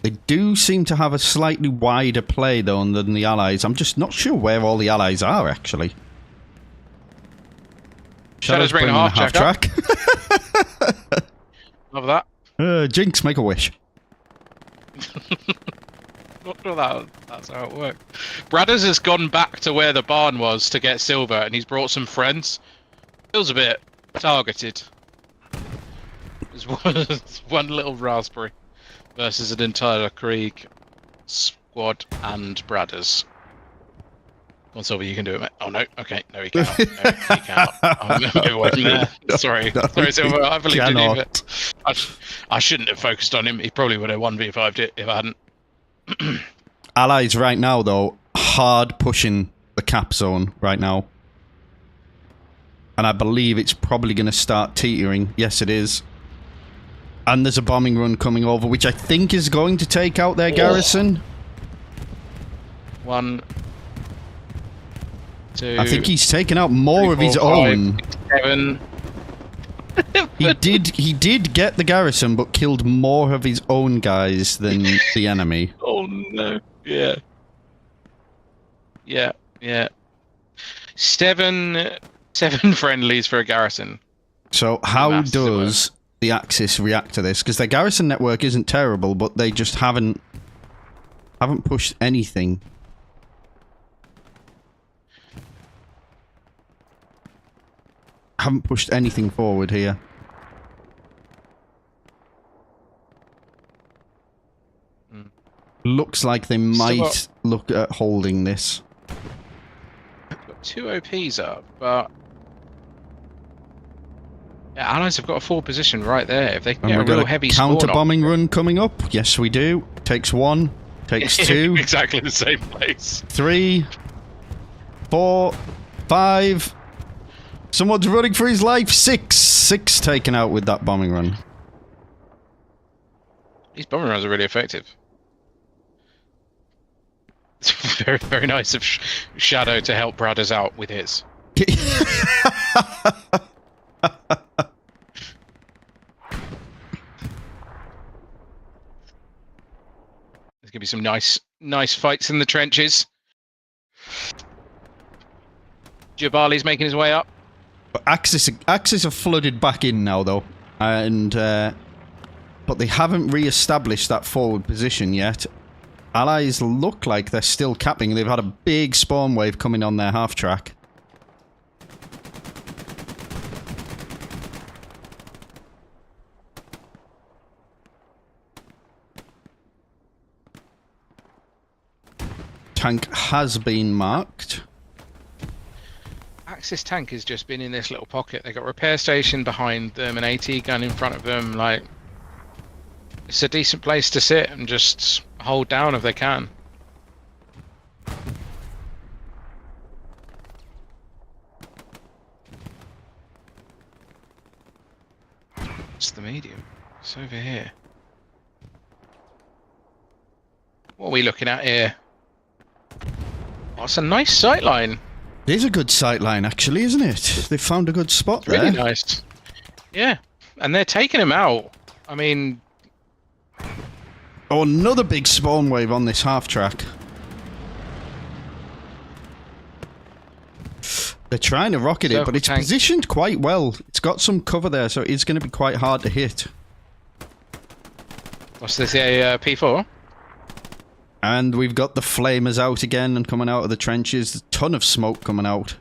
They do seem to have a slightly wider play, though, than the Allies. I'm just not sure where all the Allies are, actually. Shadow's bringing a half track. Love that. Jinx, make a wish. Not sure that's how it worked. Bradders has gone back to where the barn was to get silver, and he's brought some friends. Feels a bit targeted. There's one little raspberry versus an entire Krieg squad and Bradders. Come on, Silver, you can do it, mate. Oh, no. Okay, no, he can't. No, he can't. It wasn't there. Sorry. Sorry, Silver. I believed in you, but I shouldn't have focused on him. He probably would have 1v5'd it if I hadn't. Allies right now, though, hard pushing the cap zone right now. And I believe it's probably going to start teetering. Yes, it is. And there's a bombing run coming over, which I think is going to take out their garrison. 1, 2. I think he's taken out more 3, 4, of his 5, own. 6, 7. He did get the garrison, but killed more of his own guys than the enemy. Oh no! Yeah. Yeah. Yeah. 7 friendlies for a garrison. So how does the Axis react to this? Because their garrison network isn't terrible, but they just haven't pushed anything. Haven't pushed anything forward here. Looks like they might look at holding this. Got 2 OPs up, but yeah, Allies have got a full position right there. If they can get a real heavy counter bombing run coming up. Yes, we do. Takes 1, takes 2. Exactly the same place. 3, 4, 5. Someone's running for his life. 6 taken out with that bombing run. These bombing runs are really effective. It's very, very nice of Shadow to help Bradders out with his. There's gonna be some nice fights in the trenches. Jabali's making his way up. But Axis have flooded back in now, though, and but they haven't re-established that forward position yet. Allies look like they're still capping. They've had a big spawn wave coming on their half track. Tank has been marked. Axis tank has just been in this little pocket. They got repair station behind them, an AT gun in front of them. Like, it's a decent place to sit and just hold down if they can. It's the medium. It's over here. What are we looking at here? Oh, it's a nice sight line. It is a good sight line, actually, isn't it? They've found a good spot there. Really nice. Yeah, and they're taking him out. I mean... Oh, another big spawn wave on this half track. They're trying to rocket it, but it's positioned quite well. It's got some cover there, so it's going to be quite hard to hit. What's this, a P4? And we've got the flamers out again and coming out of the trenches. A ton of smoke coming out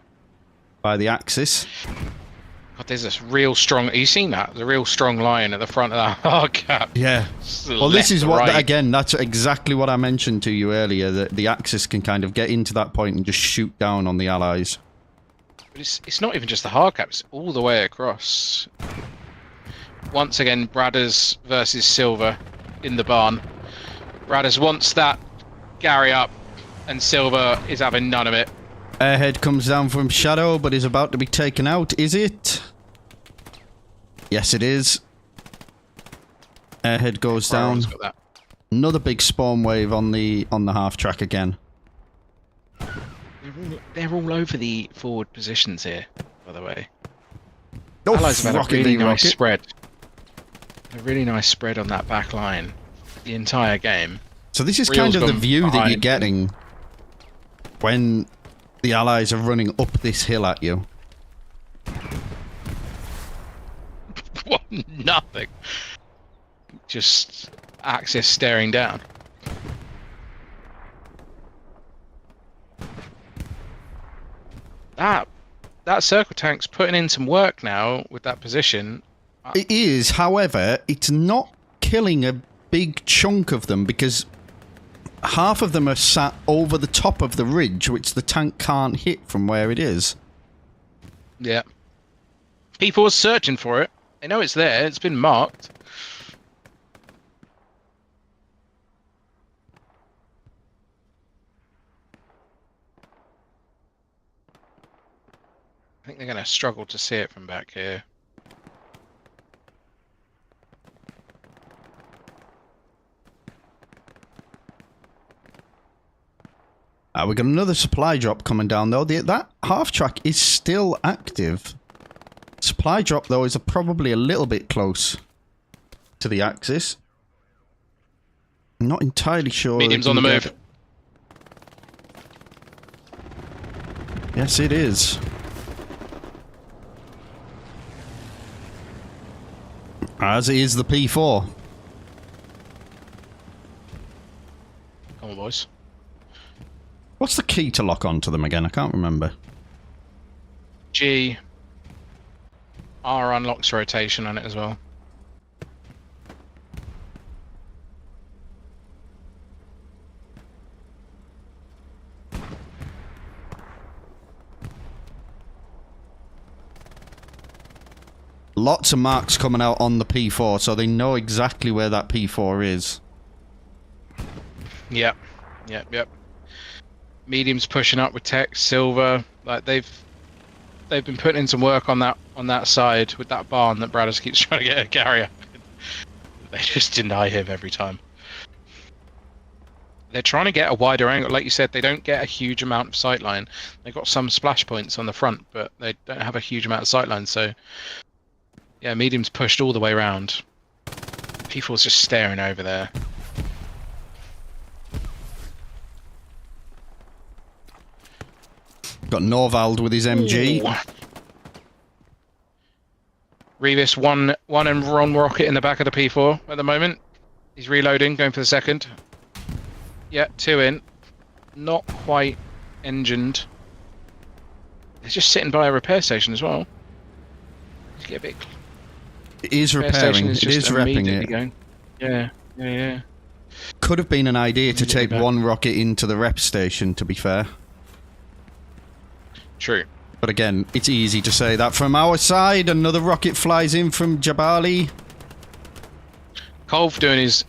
by the Axis. God, there's this real strong... Have you seen that? There's a real strong line at the front of that hard cap. Yeah. Well, this is what... Again, that's exactly what I mentioned to you earlier, that the Axis can kind of get into that point and just shoot down on the Allies. But it's not even just the hard cap, it's all the way across. Once again, Bradders versus Silver in the barn. Bradders wants that Gary up, and Silver is having none of it. Airhead comes down from Shadow, but is about to be taken out. Is it? Yes, it is. Airhead goes down. Another big spawn wave on the half track again. They're all over the forward positions here, by the way. Oh, Allies have had a really nice spread. A really nice spread on that back line the entire game. So this is kind of the view that you're getting when the Allies are running up this hill at you. What? Nothing. Just Axis staring down. That circle tank's putting in some work now with that position. It is, however, it's not killing a big chunk of them because half of them are sat over the top of the ridge, which the tank can't hit from where it is. Yeah. People are searching for it. They know it's there. It's been marked. I think they're going to struggle to see it from back here. We got another supply drop coming down, though. That half-track is still active. Supply drop, though, is probably a little bit close to the axis. I'm not entirely sure. Medium's on the move. Yes, it is. As is the P4. Come on, boys. What's the key to lock onto them again? I can't remember. G. R unlocks rotation on it as well. Lots of marks coming out on the P4, so they know exactly where that P4 is. Yep. Medium's pushing up with tech, silver. Like they've been putting in some work on that side with that barn that Bradders keeps trying to get a carrier. They just deny him every time. They're trying to get a wider angle. Like you said, they don't get a huge amount of sightline. They've got some splash points on the front, but they don't have a huge amount of sightline. So, yeah, medium's pushed all the way around. People's just staring over there. Got Norvald with his MG. Ooh. Revis one and Ron rocket in the back of the P4 at the moment. He's reloading, going for the second. Yeah, 2 in. Not quite engined. They're just sitting by a repair station as well. Let's get a bit. It is repairing. It is wrapping it. Going. Yeah. Could have been an idea to take one rocket into the rep station, to be fair. True. But again, it's easy to say that from our side. Another rocket flies in from Jabali. Colv doing his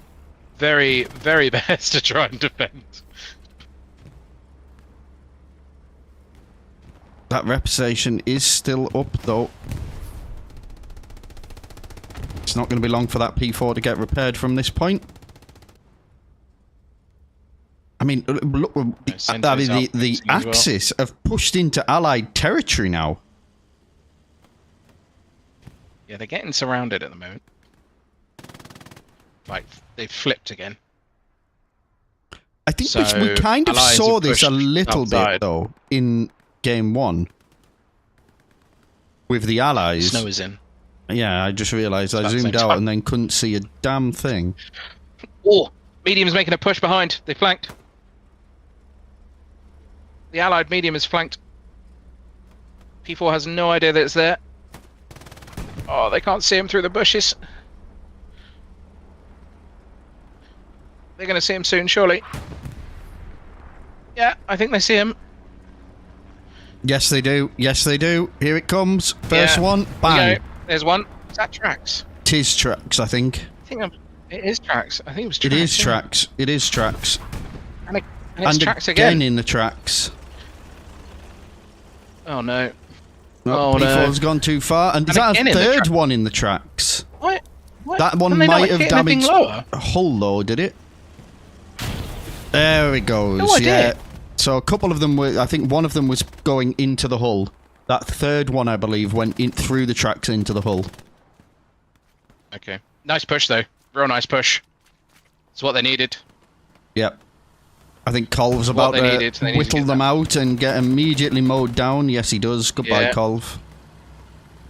very, very best to try and defend. That rep station is still up, though. It's not going to be long for that P4 to get repaired from this point. I mean, look, the Axis have pushed into Allied territory now. Yeah, they're getting surrounded at the moment. Like, they've flipped again. I think we kind of saw this a little bit, though, in Game 1. With the Allies. Snow is in. Yeah, I just realised I zoomed out and then couldn't see a damn thing. Oh, medium's making a push behind. They flanked. The Allied medium is flanked. P4 has no idea that it's there. Oh, they can't see him through the bushes. They're going to see him soon, surely. Yeah, I think they see him. Yes, they do. Yes, they do. Here it comes. First one. Bang. There's one. Is that Trax? Tis Trax, I think. It is Trax. I think it was Trax. It is Trax. It is Trax. And it's Trax again in the Trax. Oh no. Oh, P4's gone too far. And is that a third one in the Trax? What? That one might have damaged a hull though, did it? There it goes. No idea. Yeah. So a couple of them were, I think one of them was going into the hull. That third one, I believe, went in through the tracks into the hull. Okay. Nice push, though. Real nice push. It's what they needed. Yep. I think Colv's about to whittle them out and get immediately mowed down. Yes, he does. Goodbye, Colv.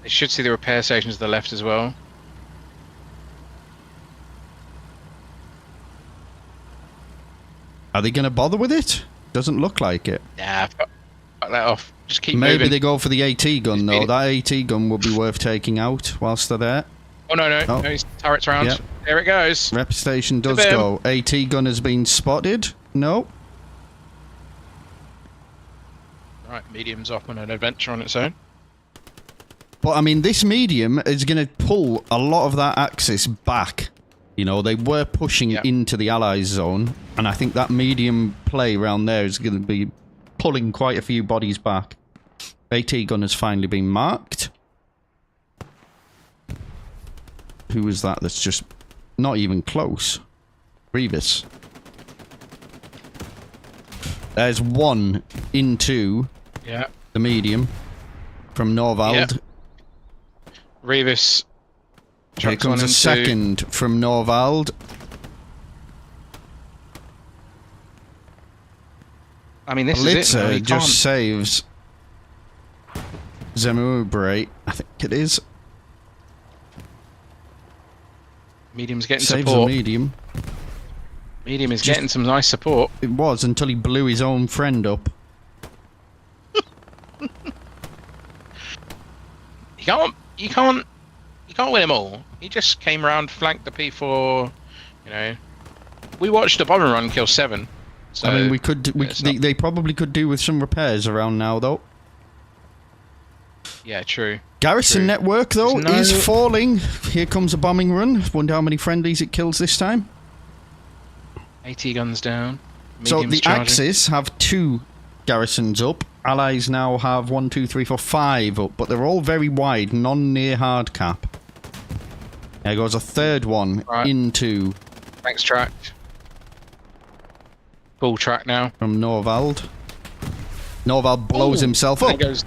They should see the repair stations to the left as well. Are they going to bother with it? Doesn't look like it. Yeah, fuck that off. Just keep Maybe moving. they go for the AT gun, though. Speed. That AT gun would be worth taking out whilst they're there. Oh, no, Oh. no, his turret's round. Yep. There it goes. Rep station does Boom. go. AT gun has been spotted. No. Right, medium's off on an adventure on its own. But, I mean, this medium is going to pull a lot of that Axis back. You know, they were pushing into the Allies zone, and I think that medium play around there is going to be pulling quite a few bodies back. AT gun has finally been marked. Who is that that's just not even close? Revis. There's one into the medium from Norvald. Revis. Here comes a second from Norvald. I mean, this is it. Blitzer just saves Zemubre, I think it is. Medium's getting Saves support. a medium. Medium is getting some nice support. It was until he blew his own friend up. You can't win them all. He just came around, flanked the P4. You know, we watched a bomber run kill 7. So I mean, we could. They probably could do with some repairs around now, though. Yeah, true. Garrison network, though, is falling. Here comes a bombing run. Wonder how many friendlies it kills this time. AT guns down. So the charging. Axis have 2 garrisons up. Allies now have 1, 2, 3, 4, 5 up, but they're all very wide, none near hard cap. There goes a third one into... Thanks, track. Full track now. From Norvald. Norvald blows himself up. Goes...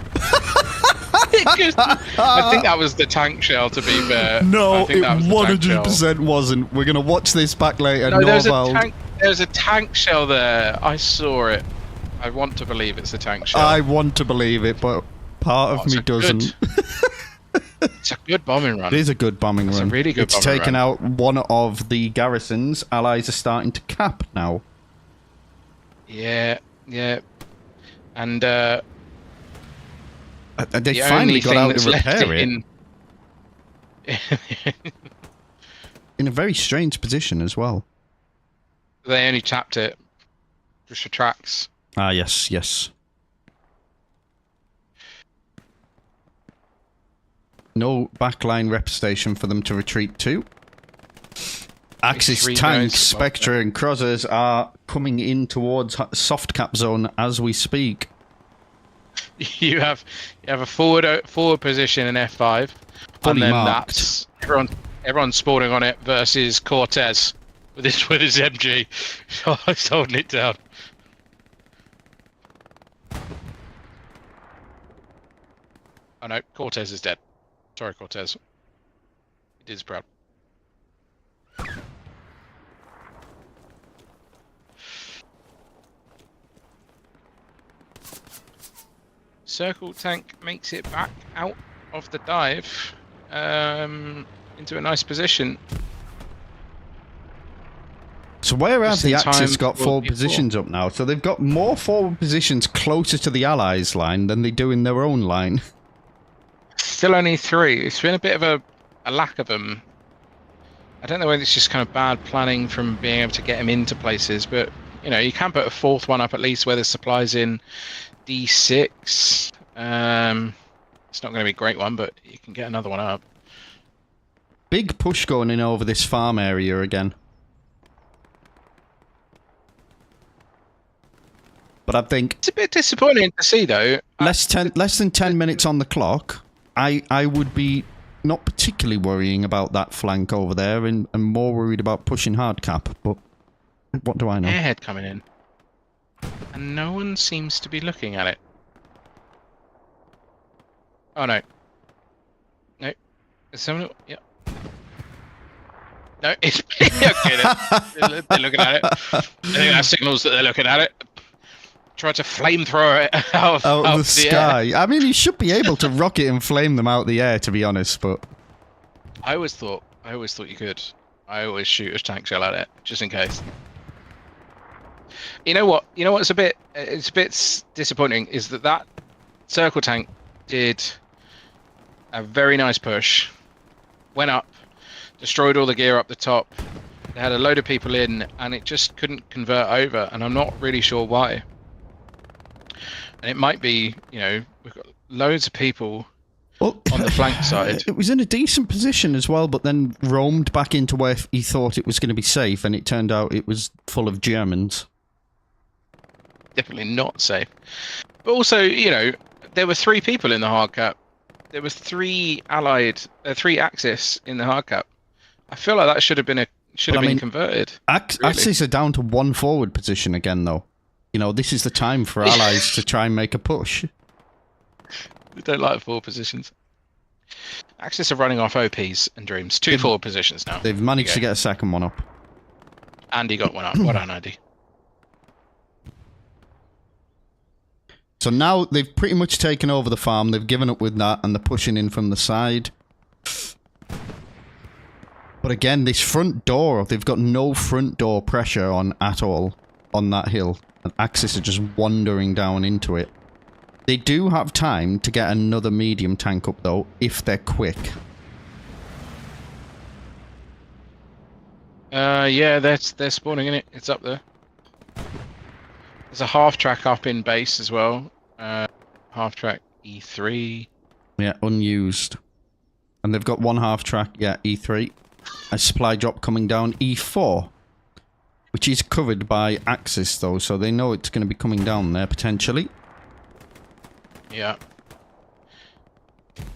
I think that was the tank shell, to be fair. No, I think it 100% wasn't. We're going to watch this back later. No, Norvald. there's a tank shell there. I saw it. I want to believe it's a tank shell. I want to believe it, but part of me doesn't. It's a good bombing run. It is a good bombing run. It's a really good bombing run. It's taken run. out one of the garrisons. Allies are starting to cap now. Yeah. And they finally got out to repair it. In a very strange position as well. They only tapped it just for tracks. Ah, yes. No backline rep station for them to retreat to. Axis tanks, Spectre and Crossers are coming in towards soft cap zone as we speak. You have a forward position in F5, Fully and then marked. that's everyone's spawning on it versus Cortez with his MG. He's holding it down. Oh no, Cortez is dead. Sorry, Cortez. He did his proud. Circle tank makes it back out of the dive into a nice position. So where have the Axis got forward forward positions up now? So they've got more forward positions closer to the Allies line than they do in their own line. Still only 3. It's been a bit of a lack of them. I don't know whether it's just kind of bad planning from being able to get them into places, but you know, you can put a 4th one up at least where the supplies in D6. It's not going to be a great one, but you can get another one up. Big push going in over this farm area again. But I think it's a bit disappointing to see, though. Less than 10 minutes on the clock. I would be not particularly worrying about that flank over there, and more worried about pushing hard cap. But what do I know? Airhead coming in, and no one seems to be looking at it. Oh no! No, is someone? Yeah. No, it's okay. They're looking at it. I think that signals that they're looking at it. Try to flamethrower it out of the sky. Air. I mean, you should be able to rocket and flame them out the air, to be honest. But I always thought you could. I always shoot a tank shell at it, just in case. You know what? It's a bit disappointing is that Circle tank did a very nice push, went up, destroyed all the gear up the top. They had a load of people in, and it just couldn't convert over, and I'm not really sure why. And it might be, you know, we've got loads of people on the flank side. It was in a decent position as well, but then roamed back into where he thought it was going to be safe, and it turned out it was full of Germans. Definitely not safe. But also, you know, there were 3 people in the hard cap. There was 3 Axis in the hard cap. I feel like that should have been converted. Axis are down to 1 forward position again, though. You know, this is the time for allies to try and make a push. They don't like 4 positions. Axis are running off OPs and dreams. 2 forward positions now. They've managed to get a second one up. Andy got one up. Well done, Andy. So now they've pretty much taken over the farm. They've given up with that, and they're pushing in from the side. But again, this front door, they've got no front door pressure on at all on that hill. And Axis are just wandering down into it. They do have time to get another medium tank up, though, if they're quick. Yeah, they're spawning in it. It's up there. There's a half track up in base as well. Half track E3. Yeah, unused. And they've got 1 half track, yeah, E3. A supply drop coming down E4. Which is covered by Axis, though, so they know it's going to be coming down there, potentially. Yeah.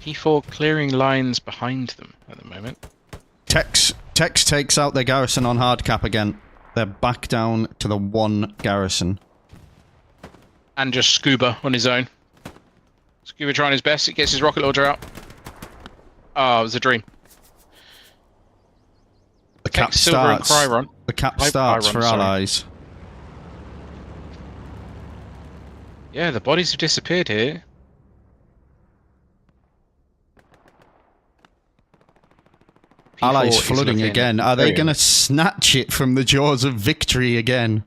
P4 clearing lines behind them at the moment. Tex takes out their garrison on hard cap again. They're back down to the 1 garrison. And just Scuba on his own. Scuba trying his best. He gets his rocket launcher out. Oh, it was a dream. The cap starts. The cap starts for allies. Yeah, the bodies have disappeared here. Allies flooding again. Are they going to snatch it from the jaws of victory again?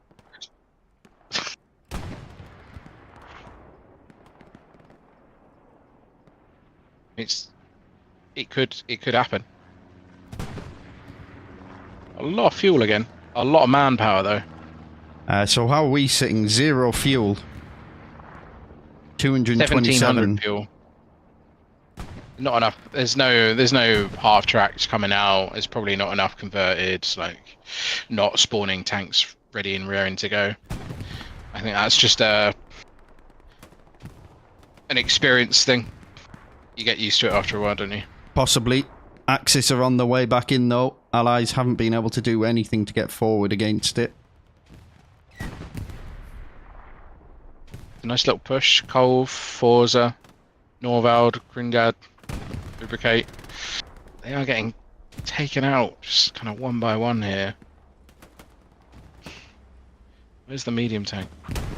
It could happen. A lot of fuel again. A lot of manpower though. So how are we sitting? 0 fuel. 227 fuel. Not enough. There's no half tracks coming out. There's probably not enough converted. Like, not spawning tanks ready and raring to go. I think that's just an experience thing. You get used to it after a while, don't you? Possibly. Axis are on the way back in, though. Allies haven't been able to do anything to get forward against it. A nice little push. Cove, Forza, Norvald, Gringad, Lubricate. They are getting taken out, just kind of one by one here. Where's the medium tank?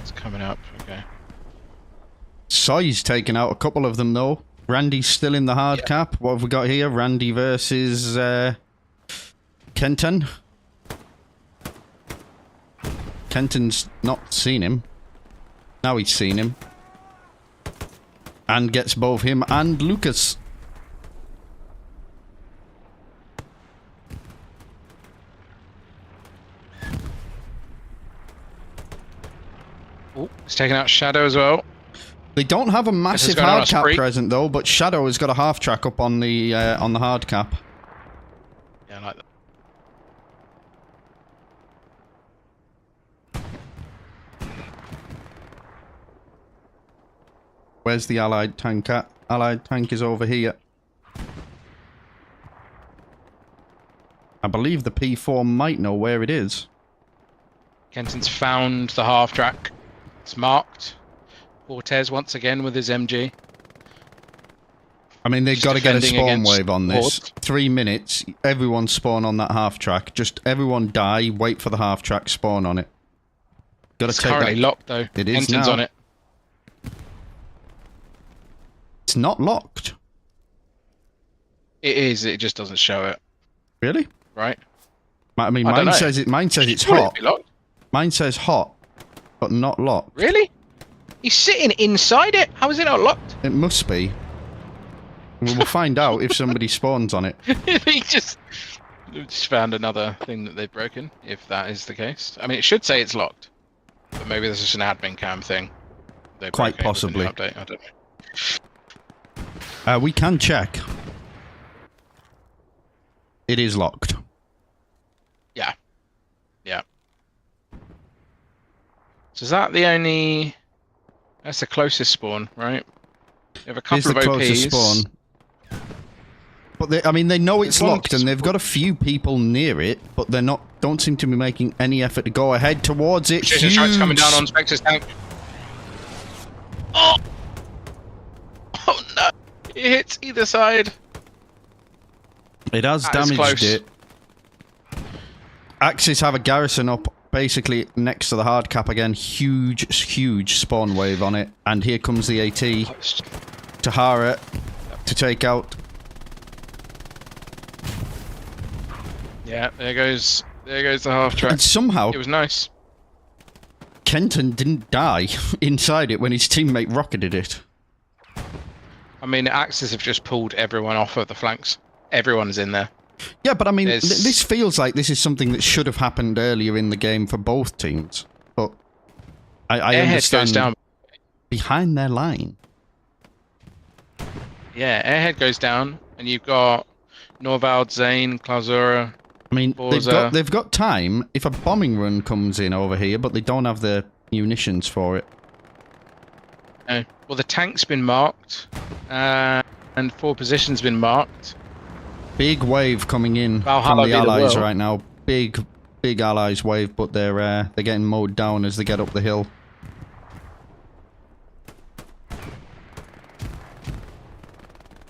It's coming up. Okay. Soy's taken out a couple of them, though. Randy's still in the hard cap. What have we got here? Randy versus Kenton. Kenton's not seen him. Now he's seen him. And gets both him and Lucas. Oh, he's taking out Shadow as well. They don't have a massive hard cap present though, but Shadow has got a half track up on the hard cap. Yeah, I like that. Where's the allied tank at? Allied tank is over here. I believe the P4 might know where it is. Kenton's found the half track. It's marked. Cortez once again with his MG. I mean, they've got to get a spawn wave on this. 3 minutes, everyone spawn on that half track. Just everyone die, wait for the half track, spawn on it. Got to take that. It's currently locked though. It is Kenton's now. On it. It's not locked. It is. It just doesn't show it. Really? Right. I mean, mine says it's hot. Mine says hot, but not locked. Really? He's sitting inside it. How is it not locked? It must be. We'll find out if somebody spawns on it. He just found another thing that they've broken, if that is the case. I mean, it should say it's locked, but maybe this is an admin cam thing. Quite possibly. Update. I don't know. We can check. It is locked. Yeah. Yeah. So is that the only... That's the closest spawn, right? You have a couple of OPs. Closest spawn. But they know it's locked, and they've got a few people near it, but they're not. Don't seem to be making any effort to go ahead towards it. Huge coming down on Spectre's tank. Oh! Oh no! It hits either side. It has damaged it. Axis have a garrison up, basically next to the hard cap again. Huge spawn wave on it, and here comes the AT. Tahara to take out. Yeah, there goes the half track. And somehow it was nice. Kenton didn't die inside it when his teammate rocketed it. I mean, Axis have just pulled everyone off of the flanks. Everyone's in there. Yeah, but I mean, this feels like this is something that should have happened earlier in the game for both teams. But I understand. Goes down behind their line. Yeah, Airhead goes down, and you've got Norvald, Zane, Klausura. I mean, they've got time if a bombing run comes in over here, but they don't have the munitions for it. No. Well, the tank's been marked, and 4 positions been marked. Big wave coming in from the allies right now. Big allies wave, but they're getting mowed down as they get up the hill.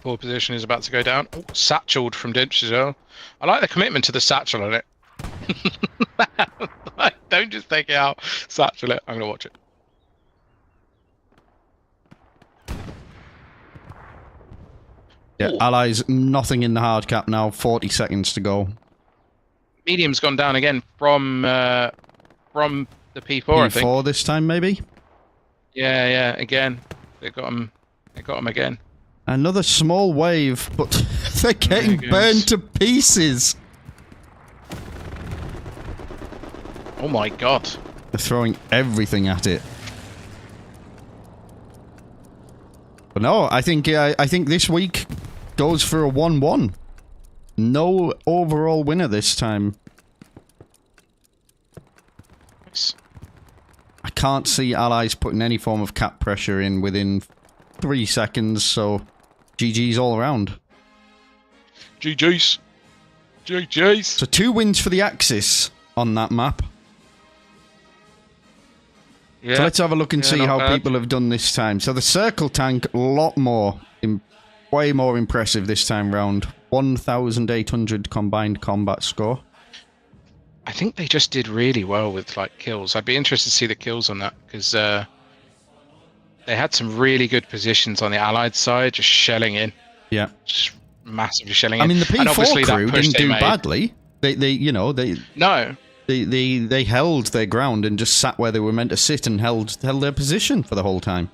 Poor position is about to go down. Oh, satcheled from Dinch as well. I like the commitment to the satchel on it. Don't just take it out. Satchel it. I'm going to watch it. Yeah, ooh. Allies, nothing in the hard cap now. 40 seconds to go. Medium's gone down again from the P4, I think. P4 this time, maybe? Yeah, again. They got him again. Another small wave, but they're getting burned to pieces. Oh my god. They're throwing everything at it. But no, I think this week goes for a 1-1. No overall winner this time. Nice. I can't see Allies putting any form of cap pressure in within 3 seconds, so GG's all around. GG's. GG's. So 2 wins for the Axis on that map. Yeah. So let's have a look and see how people have done this time. So the Circle tank, a lot more, way more impressive this time round. 1,800 combined combat score. I think they just did really well with like kills. I'd be interested to see the kills on that, because they had some really good positions on the Allied side, just shelling in. Yeah. Just massively shelling in. I mean, the P4 crew didn't do badly. No. They held their ground and just sat where they were meant to sit and held their position for the whole time.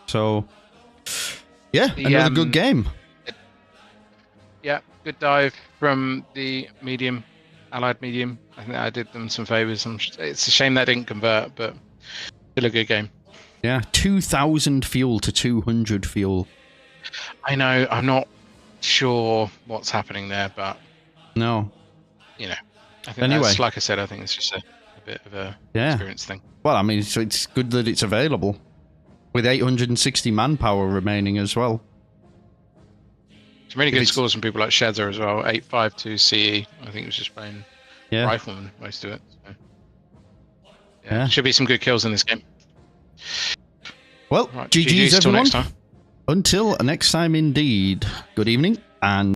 So, yeah, another good game. Yeah, good dive from the medium, Allied medium. I think I did them some favours. It's a shame that didn't convert, but still a good game. Yeah, 2,000 fuel to 200 fuel. I know, I'm not sure what's happening there, but... No. You know, I think that's, like I said, I think it's just a bit of a experience thing. Well, I mean, so it's good that it's available. With 860 manpower remaining as well. Some really good scores from people like Shedder as well. 852 CE. I think it was just playing Rifleman most of it. So. Yeah. Should be some good kills in this game. Well, GG's everyone. Next time. Until next time indeed. Good evening and